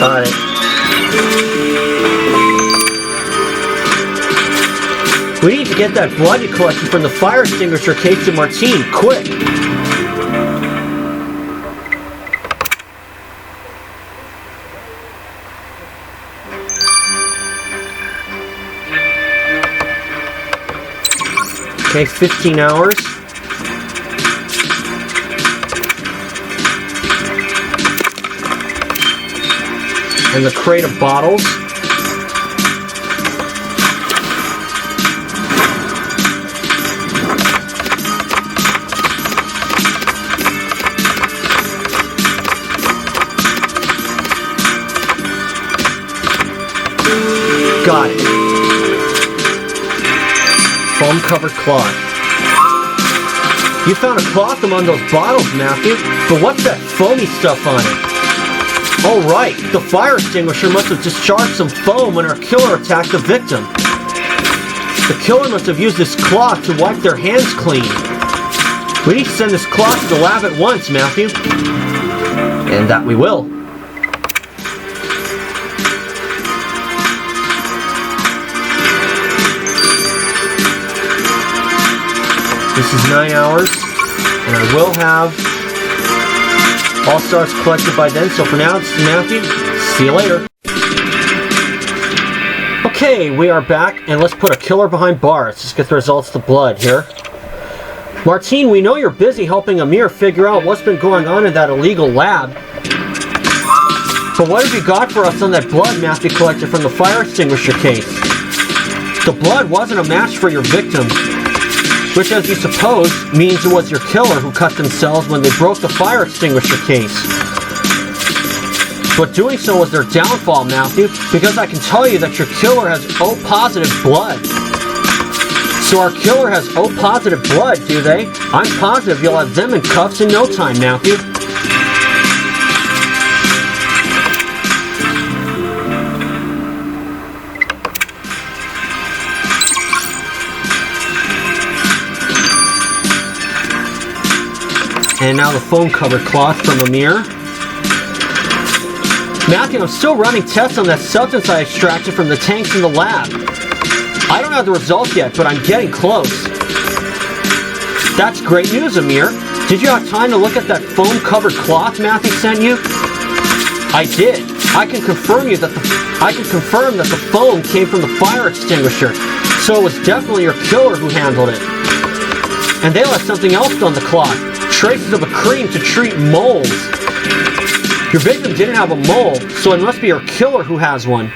Got it. We need to get that blood you collected from the fire extinguisher case to Martine, quick! Okay, 15 hours. And the crate of bottles. Got it. Foam-covered cloth. You found a cloth among those bottles, Matthew, but what's that foamy stuff on it? Oh right, the fire extinguisher must have discharged some foam when our killer attacked the victim. The killer must have used this cloth to wipe their hands clean. We need to send this cloth to the lab at once, Matthew. And that we will. This is 9 hours, and I will have All stars collected by then, so for now, this is Matthew. See you later. Okay, we are back, and let's put a killer behind bars. Let's get the results of the blood here. Martine, we know you're busy helping Amir figure out what's been going on in that illegal lab. But what have you got for us on that blood Matthew collected from the fire extinguisher case? The blood wasn't a match for your victim, which, as you suppose, means it was your killer who cut themselves when they broke the fire extinguisher case. But doing so was their downfall, Matthew, because I can tell you that your killer has O-positive blood. So our killer has O-positive blood, do they? I'm positive you'll have them in cuffs in no time, Matthew. And now the foam covered cloth from Amir. Matthew, I'm still running tests on that substance I extracted from the tanks in the lab. I don't have the results yet, but I'm getting close. That's great news, Amir. Did you have time to look at that foam-covered cloth Matthew sent you? I did. I can confirm that the foam came from the fire extinguisher, so it was definitely your killer who handled it. And they left something else on the cloth. Traces of a cream to treat moles. Your victim didn't have a mole, so it must be your killer who has one.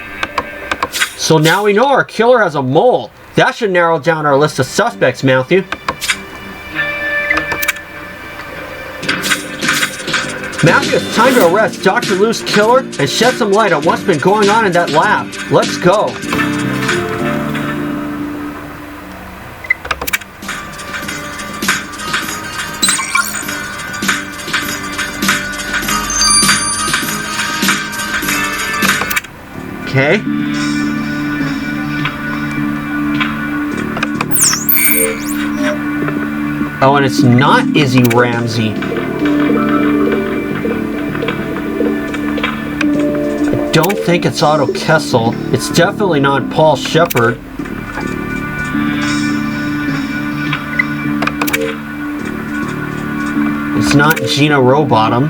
So now we know our killer has a mole. That should narrow down our list of suspects, Matthew. Matthew, it's time to arrest Dr. Lou's killer and shed some light on what's been going on in that lab. Let's go. Okay. Oh, and it's not Izzy Ramsey. I don't think it's Otto Kessel. It's definitely not Paul Shepard. It's not Gina Rowbottom.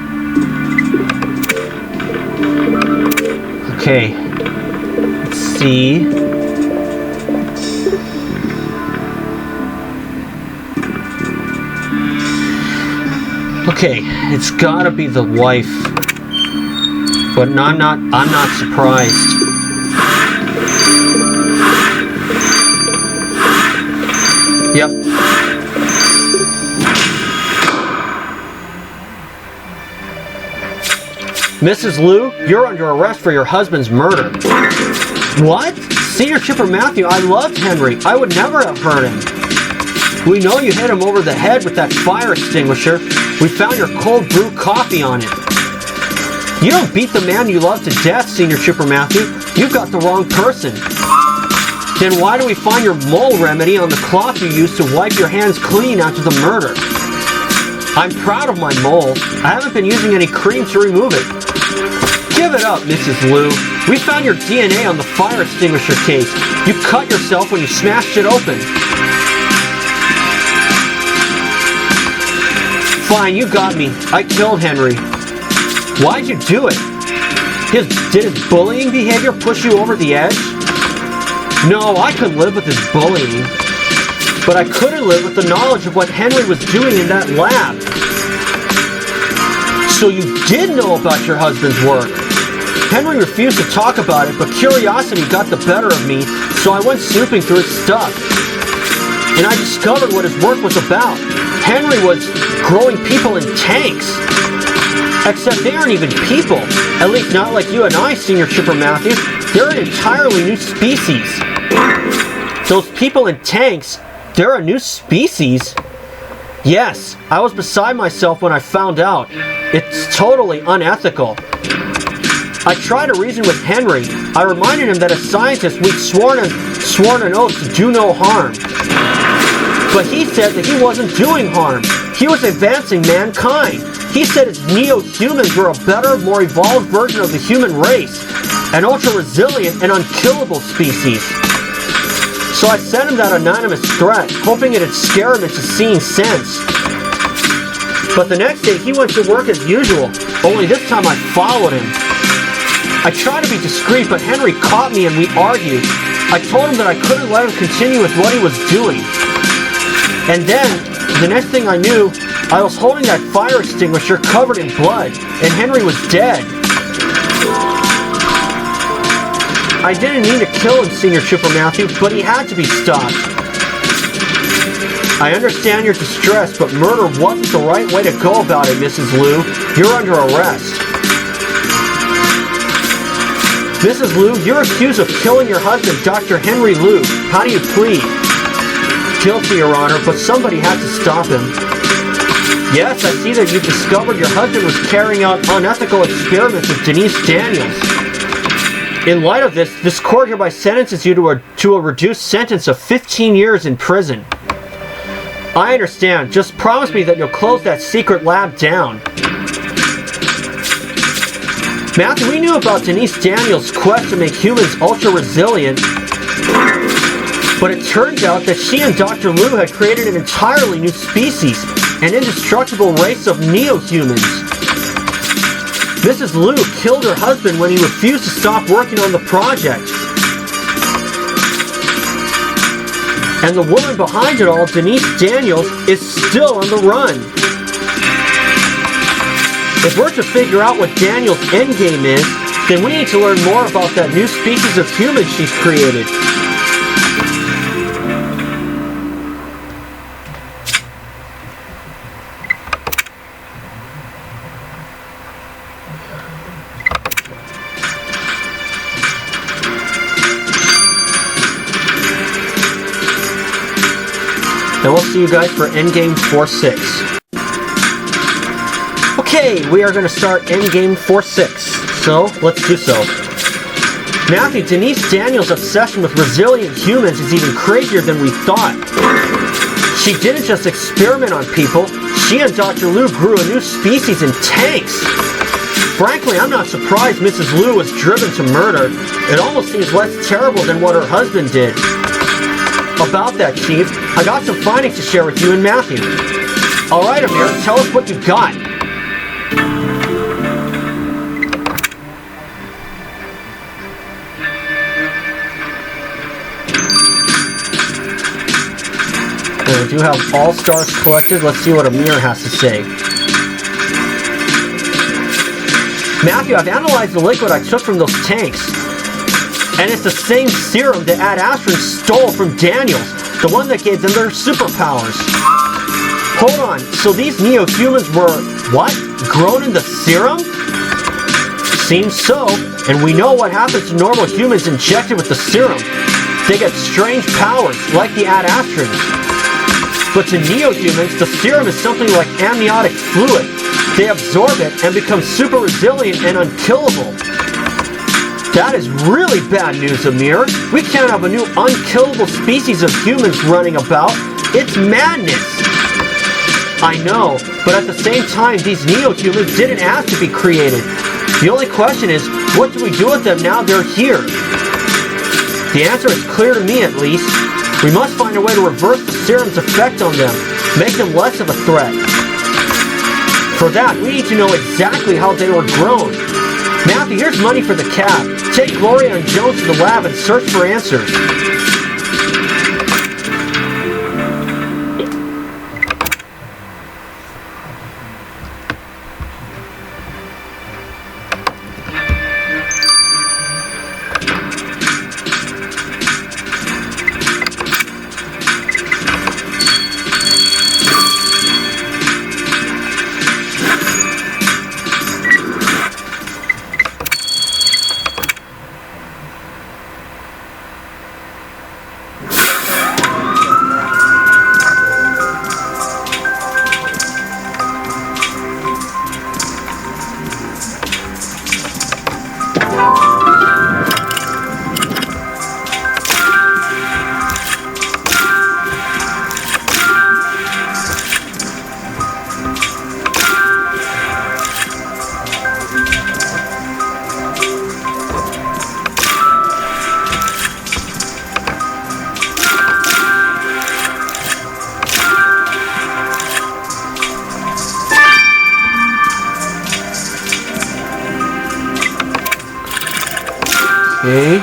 Okay. Let's see. Okay, it's gotta be the wife. But I'm not surprised. Yep. Mrs. Liu, you're under arrest for your husband's murder. What? Senior Chipper Matthew, I loved Henry. I would never have hurt him. We know you hit him over the head with that fire extinguisher. We found your cold brew coffee on it. You don't beat the man you love to death, Senior Chipper Matthew. You've got the wrong person. Then why do we find your mole remedy on the cloth you used to wipe your hands clean after the murder? I'm proud of my mole. I haven't been using any cream to remove it. Give it up, Mrs. Liu. We found your DNA on the fire extinguisher case. You cut yourself when you smashed it open. Fine, you got me. I killed Henry. Why'd you do it? Did his bullying behavior push you over the edge? No, I could live with his bullying. But I couldn't live with the knowledge of what Henry was doing in that lab. So you did know about your husband's work. Henry refused to talk about it, but curiosity got the better of me, so I went snooping through his stuff. And I discovered what his work was about. Henry was growing people in tanks. Except they aren't even people. At least not like you and I, Senior Chipper Matthew. They're an entirely new species. Those people in tanks, they're a new species? Yes, I was beside myself when I found out. It's totally unethical. I tried to reason with Henry. I reminded him that as scientists we'd sworn an oath to do no harm. But he said that he wasn't doing harm. He was advancing mankind. He said his neo-humans were a better, more evolved version of the human race, an ultra-resilient and unkillable species. So I sent him that anonymous threat, hoping it'd scare him into seeing sense. But the next day he went to work as usual, only this time I followed him. I tried to be discreet, but Henry caught me and we argued. I told him that I couldn't let him continue with what he was doing. And then, the next thing I knew, I was holding that fire extinguisher covered in blood, and Henry was dead. I didn't mean to kill him, Senior Trooper Matthew, but he had to be stopped. I understand your distress, but murder wasn't the right way to go about it, Mrs. Liu. You're under arrest. Mrs. Liu, you're accused of killing your husband, Dr. Henry Liu. How do you plead? Guilty, Your Honor, but somebody had to stop him. Yes, I see that you've discovered your husband was carrying out unethical experiments with Denise Daniels. In light of this, this court hereby sentences you to a reduced sentence of 15 years in prison. I understand. Just promise me that you'll close that secret lab down. Matthew, we knew about Denise Daniels' quest to make humans ultra-resilient, but it turned out that she and Dr. Liu had created an entirely new species, an indestructible race of neo-humans. Mrs. Liu killed her husband when he refused to stop working on the project. And the woman behind it all, Denise Daniels, is still on the run. If we're to figure out what Daniels' endgame is, then we need to learn more about that new species of humans she's created. And we'll see you guys for Endgame 4-6. Okay, we are going to start Endgame 4-6, so let's do so. Matthew, Denise Daniels' obsession with resilient humans is even crazier than we thought. She didn't just experiment on people, she and Dr. Liu grew a new species in tanks. Frankly, I'm not surprised Mrs. Liu was driven to murder. It almost seems less terrible than what her husband did. About that, Chief, I got some findings to share with you and Matthew. Alright, Amir, tell us what you got. And we do have all stars collected. Let's see what Amir has to say. Matthew, I've analyzed the liquid I took from those tanks. And it's the same serum that Ad Astra stole from Daniels, the one that gave them their superpowers. Hold on, so these neo-humans were, what? Grown in the serum? Seems so, and we know what happens to normal humans injected with the serum. They get strange powers, like the Ad Astrans. But to neo-humans, the serum is something like amniotic fluid. They absorb it and become super resilient and unkillable. That is really bad news, Amir. We can't have a new unkillable species of humans running about. It's madness. I know, but at the same time, these neo-humans didn't ask to be created. The only question is, what do we do with them now they're here? The answer is clear to me, at least. We must find a way to reverse the serum's effect on them, make them less of a threat. For that, we need to know exactly how they were grown. Matthew, here's money for the cab. Take Gloria and Jones to the lab and search for answers. Okay.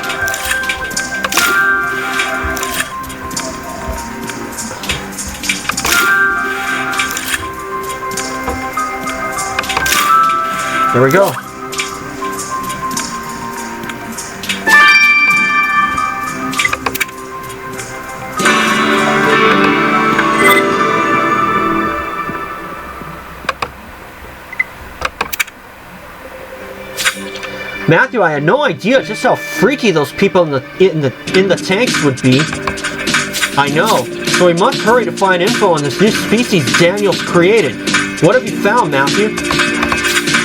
There we go. Matthew, I had no idea just how freaky those people in the tanks would be. I know. So we must hurry to find info on this new species Daniel's created. What have you found, Matthew?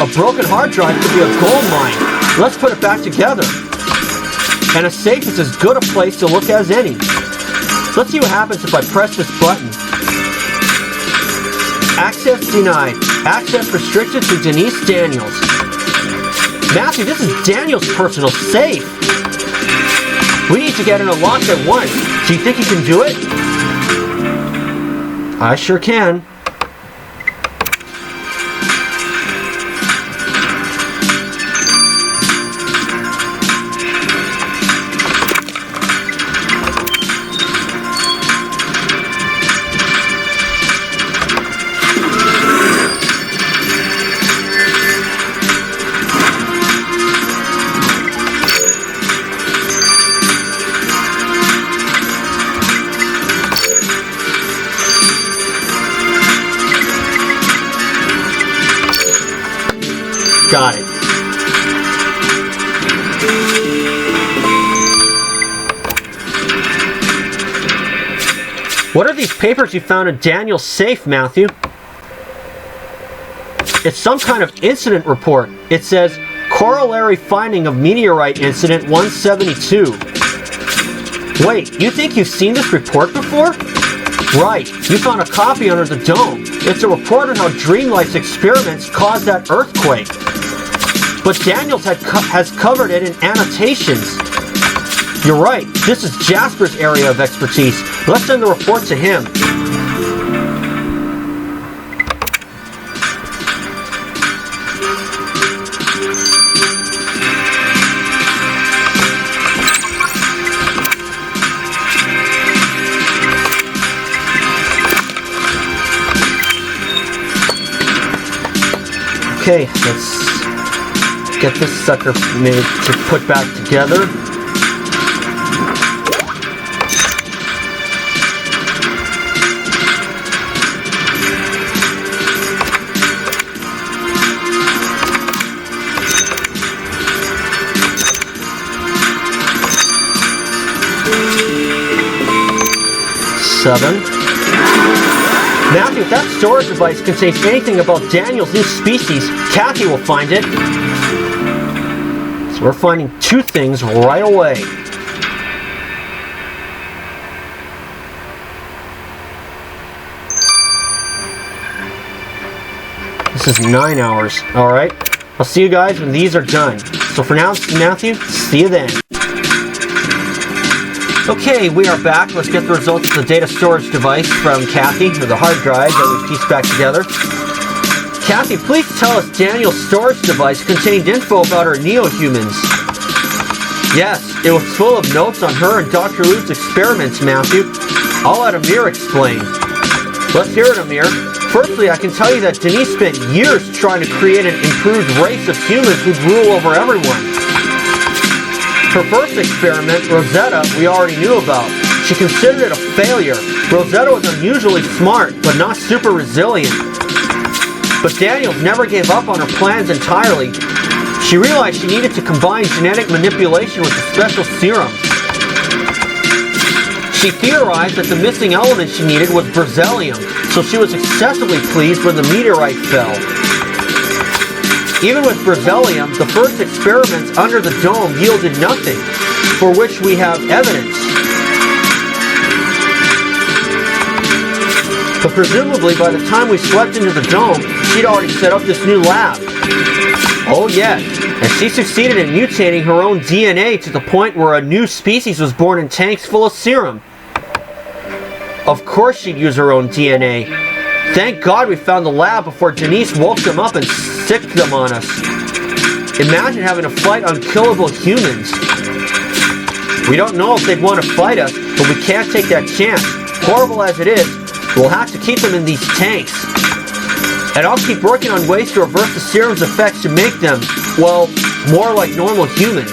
A broken hard drive could be a gold mine. Let's put it back together. And a safe is as good a place to look as any. Let's see what happens if I press this button. Access denied. Access restricted to Denise Daniels. Matthew, this is Daniel's personal safe. We need to get it unlocked at once. Do you think you can do it? I sure can. Got it. What are these papers you found in Daniel's safe, Matthew? It's some kind of incident report. It says, corollary finding of meteorite incident 172. Wait, you think you've seen this report before? Right, you found a copy under the dome. It's a report on how Dreamlife's experiments caused that earthquake. But Daniels has covered it in annotations. You're right, this is Jasper's area of expertise. Let's send the report to him. Okay, let's get this sucker made to put back together. Seven. Matthew, if that storage device contains anything about Daniel's new species, Kathy will find it. So we're finding two things right away. This is 9 hours. Alright. I'll see you guys when these are done. So for now, Matthew, see you then. Okay, we are back. Let's get the results of the data storage device from Kathy, or the hard drive that we pieced back together. Kathy, please tell us Daniel's storage device contained info about our neo-humans. Yes, it was full of notes on her and Dr. Luke's experiments, Matthew. I'll let Amir explain. Let's hear it, Amir. Firstly, I can tell you that Denise spent years trying to create an improved race of humans who'd rule over everyone. Her first experiment, Rosetta, we already knew about. She considered it a failure. Rosetta was unusually smart, but not super resilient. But Daniels never gave up on her plans entirely. She realized she needed to combine genetic manipulation with a special serum. She theorized that the missing element she needed was beryllium, so she was excessively pleased when the meteorite fell. Even with beryllium, the first experiments under the dome yielded nothing, for which we have evidence. But presumably by the time we swept into the dome, she'd already set up this new lab. Oh yes, and she succeeded in mutating her own DNA to the point where a new species was born in tanks full of serum. Of course she'd use her own DNA. Thank God we found the lab before Denise woke them up and sicked them on us. Imagine having to fight unkillable humans. We don't know if they'd want to fight us, but we can't take that chance. Horrible as it is, we'll have to keep them in these tanks. And I'll keep working on ways to reverse the serum's effects to make them, well, more like normal humans.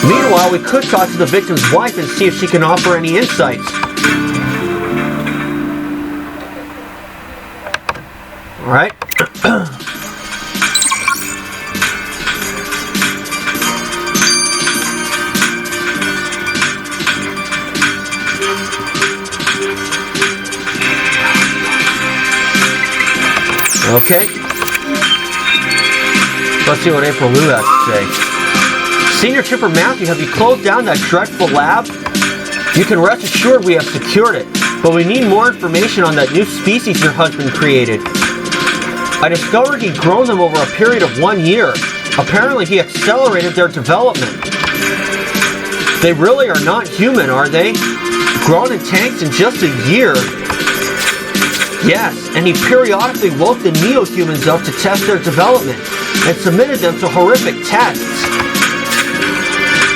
Meanwhile, we could talk to the victim's wife and see if she can offer any insights. Alright. Okay. Let's see what April Lou has to say. Senior Trooper Matthew, have you closed down that dreadful lab? You can rest assured we have secured it, but we need more information on that new species your husband created. I discovered he'd grown them over a period of 1 year. Apparently he accelerated their development. They really are not human, are they? Grown in tanks in just a year. Yes, and he periodically woke the neo-humans up to test their development and submitted them to horrific tests.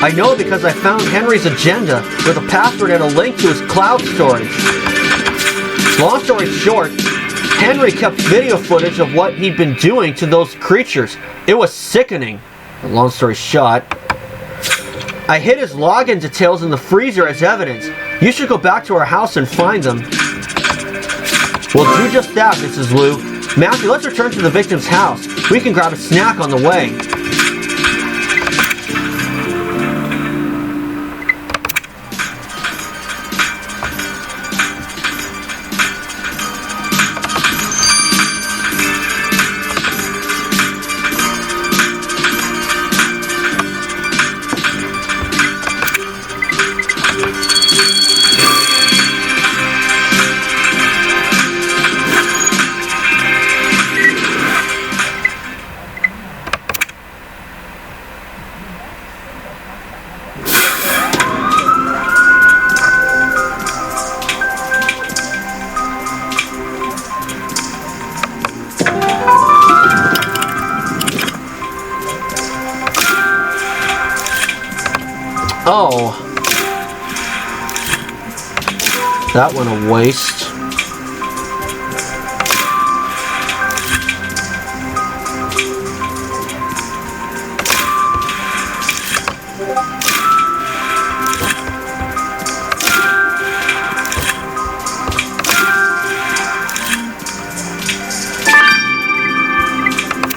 I know because I found Henry's agenda with a password and a link to his cloud storage. Long story short, Henry kept video footage of what he'd been doing to those creatures. It was sickening. Long story short, I hid his login details in the freezer as evidence. You should go back to our house and find them. We'll do just that, Mrs. Liu. Matthew, let's return to the victim's house. We can grab a snack on the way. Oh. That went a waste.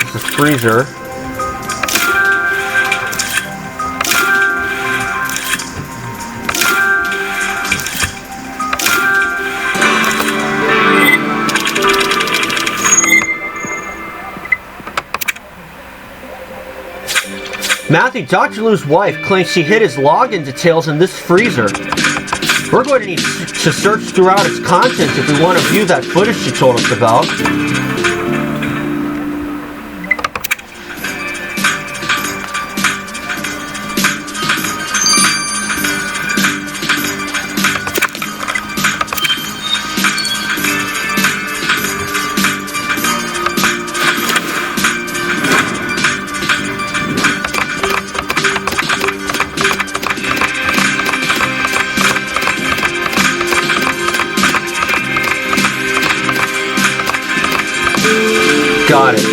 It's a freezer. Matthew, Dr. Liu's wife claims she hid his login details in this freezer. We're going to need to search throughout its contents if we want to view that footage she told us about. Got it.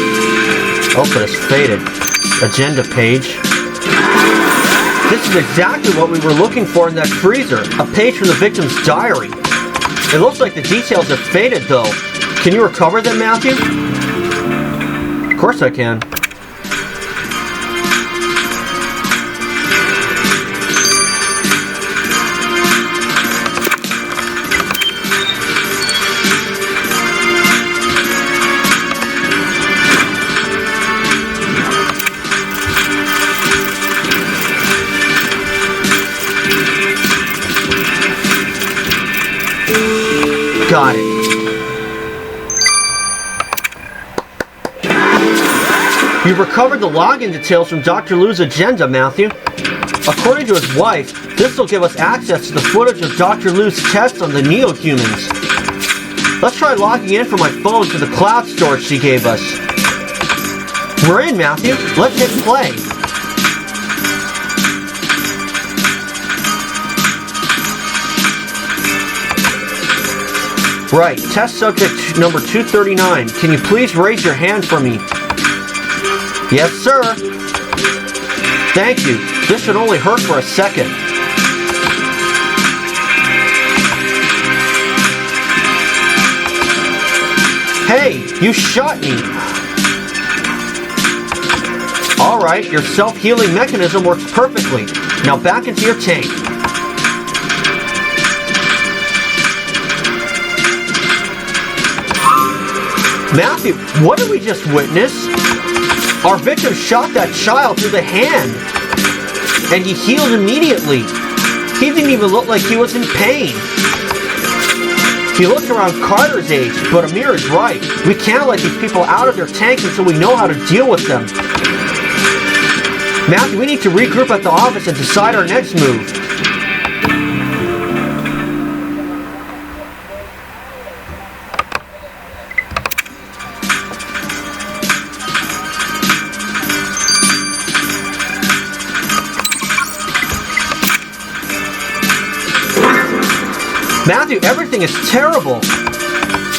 Oh, but it's faded. Agenda page. This is exactly what we were looking for in that freezer. A page from the victim's diary. It looks like the details have faded, though. Can you recover them, Matthew? Of course I can. Got it. You've recovered the login details from Dr. Liu's agenda, Matthew. According to his wife, this will give us access to the footage of Dr. Liu's tests on the neo-humans. Let's try logging in from my phone to the cloud storage she gave us. We're in, Matthew. Let's hit play. Right, test subject number 239. Can you please raise your hand for me? Yes, sir. Thank you. This should only hurt for a second. Hey, you shot me. Alright, your self-healing mechanism works perfectly. Now back into your tank. Matthew, what did we just witness? Our victim shot that child through the hand, and he healed immediately. He didn't even look like he was in pain. He looked around Carter's age, but Amir is right. We can't let these people out of their tanks until we know how to deal with them. Matthew, we need to regroup at the office and decide our next move. Matthew, everything is terrible.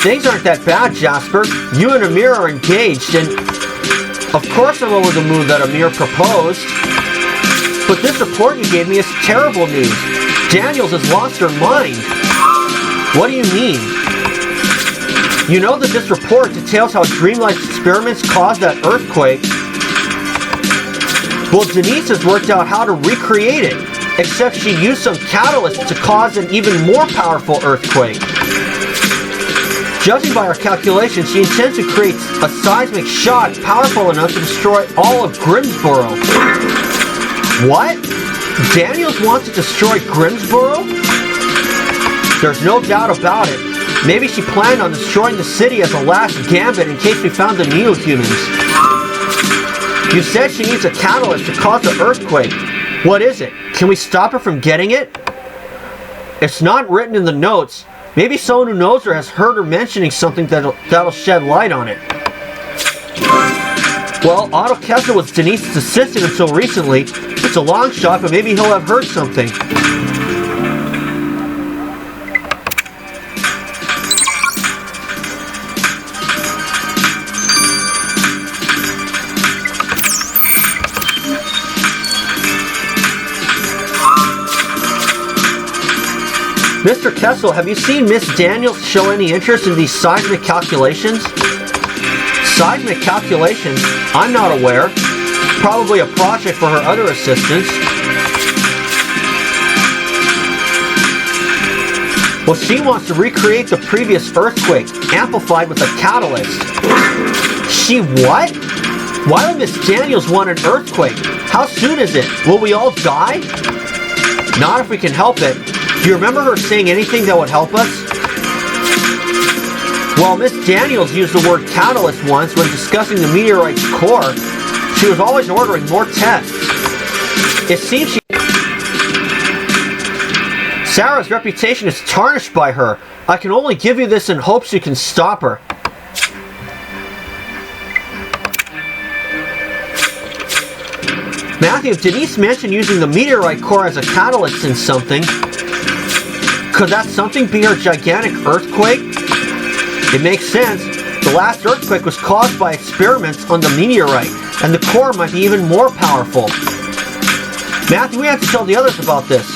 Things aren't that bad, Jasper. You and Amir are engaged, and of course I'm over the moon that Amir proposed. But this report you gave me is terrible news. Daniels has lost her mind. What do you mean? You know that this report details how dreamlike experiments caused that earthquake. Well, Denise has worked out how to recreate it. Except she used some catalyst to cause an even more powerful earthquake. Judging by her calculations, she intends to create a seismic shock powerful enough to destroy all of Grimsboro. What? Daniels wants to destroy Grimsboro? There's no doubt about it. Maybe she planned on destroying the city as a last gambit in case we found the Neo-Humans. You said she needs a catalyst to cause the earthquake. What is it? Can we stop her from getting it? It's not written in the notes. Maybe someone who knows her has heard her mentioning something that'll shed light on it. Well, Otto Kessler was Denise's assistant until recently. It's a long shot, but maybe he'll have heard something. Mr. Kessel, have you seen Miss Daniels show any interest in these seismic calculations? Seismic calculations? I'm not aware. Probably a project for her other assistants. Well, she wants to recreate the previous earthquake, amplified with a catalyst. She what? Why would Miss Daniels want an earthquake? How soon is it? Will we all die? Not if we can help it. Do you remember her saying anything that would help us? Well, Miss Daniels used the word catalyst once when discussing the meteorite's core. She was always ordering more tests. It seems Sarah's reputation is tarnished by her. I can only give you this in hopes you can stop her. Matthew, Denise mentioned using the meteorite core as a catalyst in something. Could that something be her gigantic earthquake? It makes sense. The last earthquake was caused by experiments on the meteorite, and the core might be even more powerful. Matthew, we have to tell the others about this.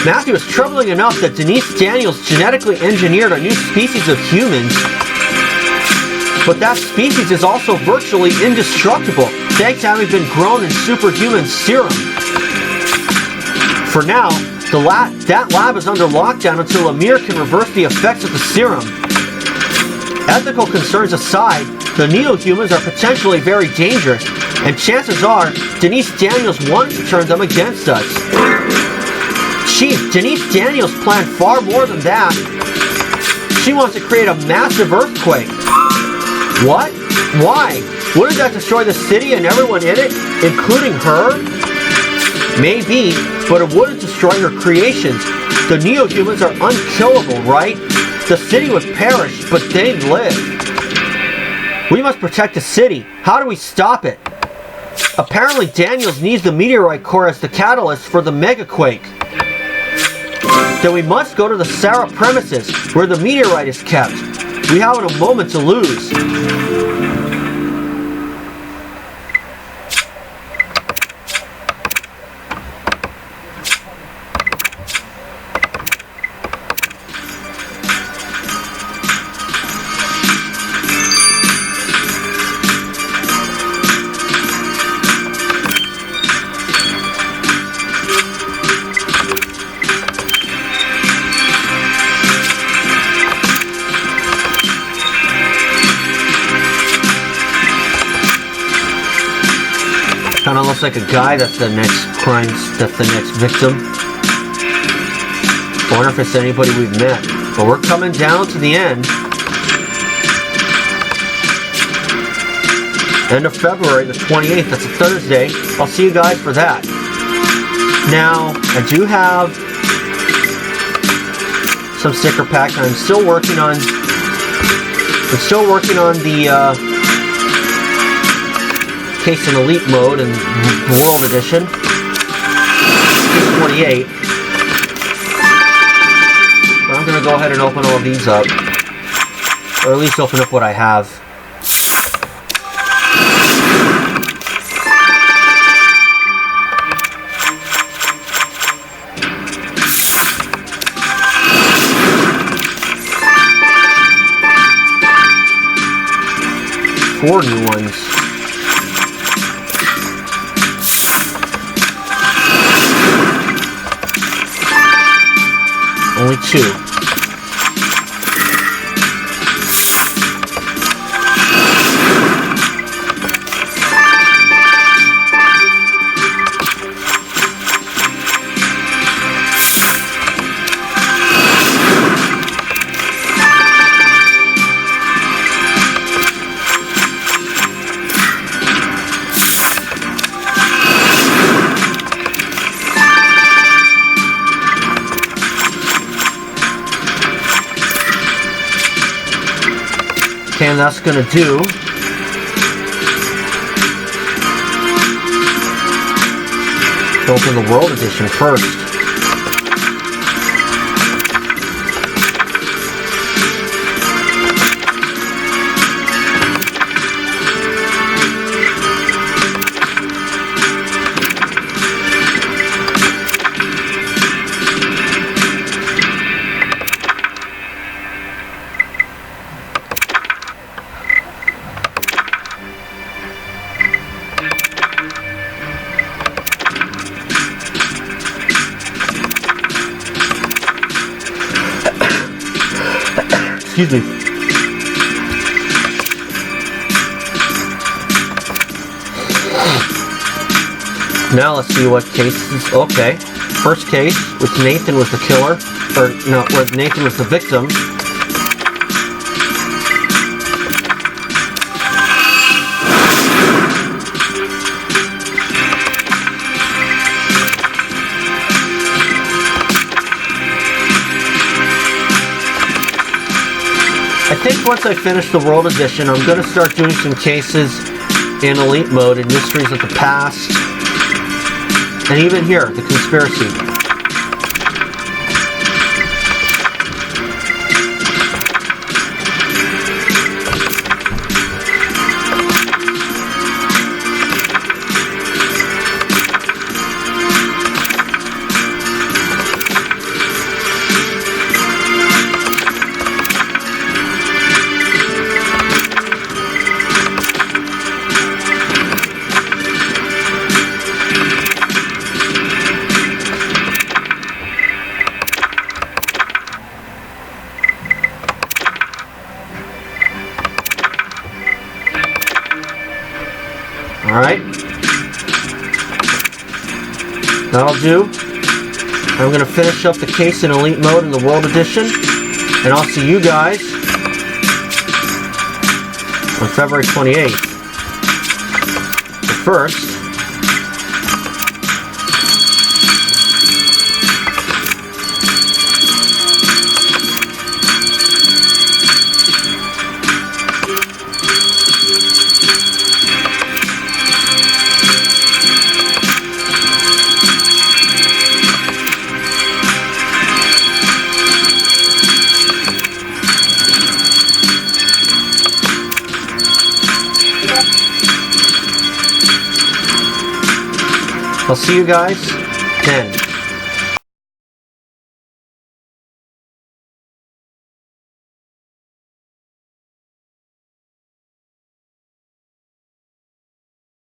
Matthew, it's troubling enough that Denise Daniels genetically engineered a new species of humans. But that species is also virtually indestructible, thanks to having been grown in superhuman serum. For now, that lab is under lockdown until Amir can reverse the effects of the serum. Ethical concerns aside, the Neo-Humans are potentially very dangerous, and chances are Denise Daniels wanted to turn them against us. Chief, Denise Daniels planned far more than that. She wants to create a massive earthquake. What? Why? Wouldn't that destroy the city and everyone in it, including her? Maybe, but it wouldn't destroy her creations. The Neo-Humans are unkillable, right? The city would perish, but they'd live. We must protect the city. How do we stop it? Apparently Daniels needs the meteorite core as the catalyst for the megaquake. Then we must go to the Sarah premises, where the meteorite is kept. We haven't a moment to lose. Kind of looks like a guy that's the next victim. I wonder if it's anybody we've met. But we're coming down to the end. End of February, the 28th. That's a Thursday. I'll see you guys for that. Now, I do have some sticker packs. I'm still working on the case in Elite mode and World Edition. Case 48. But I'm going to go ahead and open all of these up. Or at least open up what I have. Four new ones. Only two. And that's going to do open the World Edition first. Excuse me. Now let's see what cases. Okay, first case, which Nathan was the killer, or no, where Nathan was the victim. I think once I finish the World Edition, I'm going to start doing some cases in Elite mode and Mysteries of the Past. And even here, the Conspiracy. Alright. That'll do. I'm going to finish up the case in Elite mode in the World Edition. And I'll see you guys on February 28th. But first, I'll see you guys then.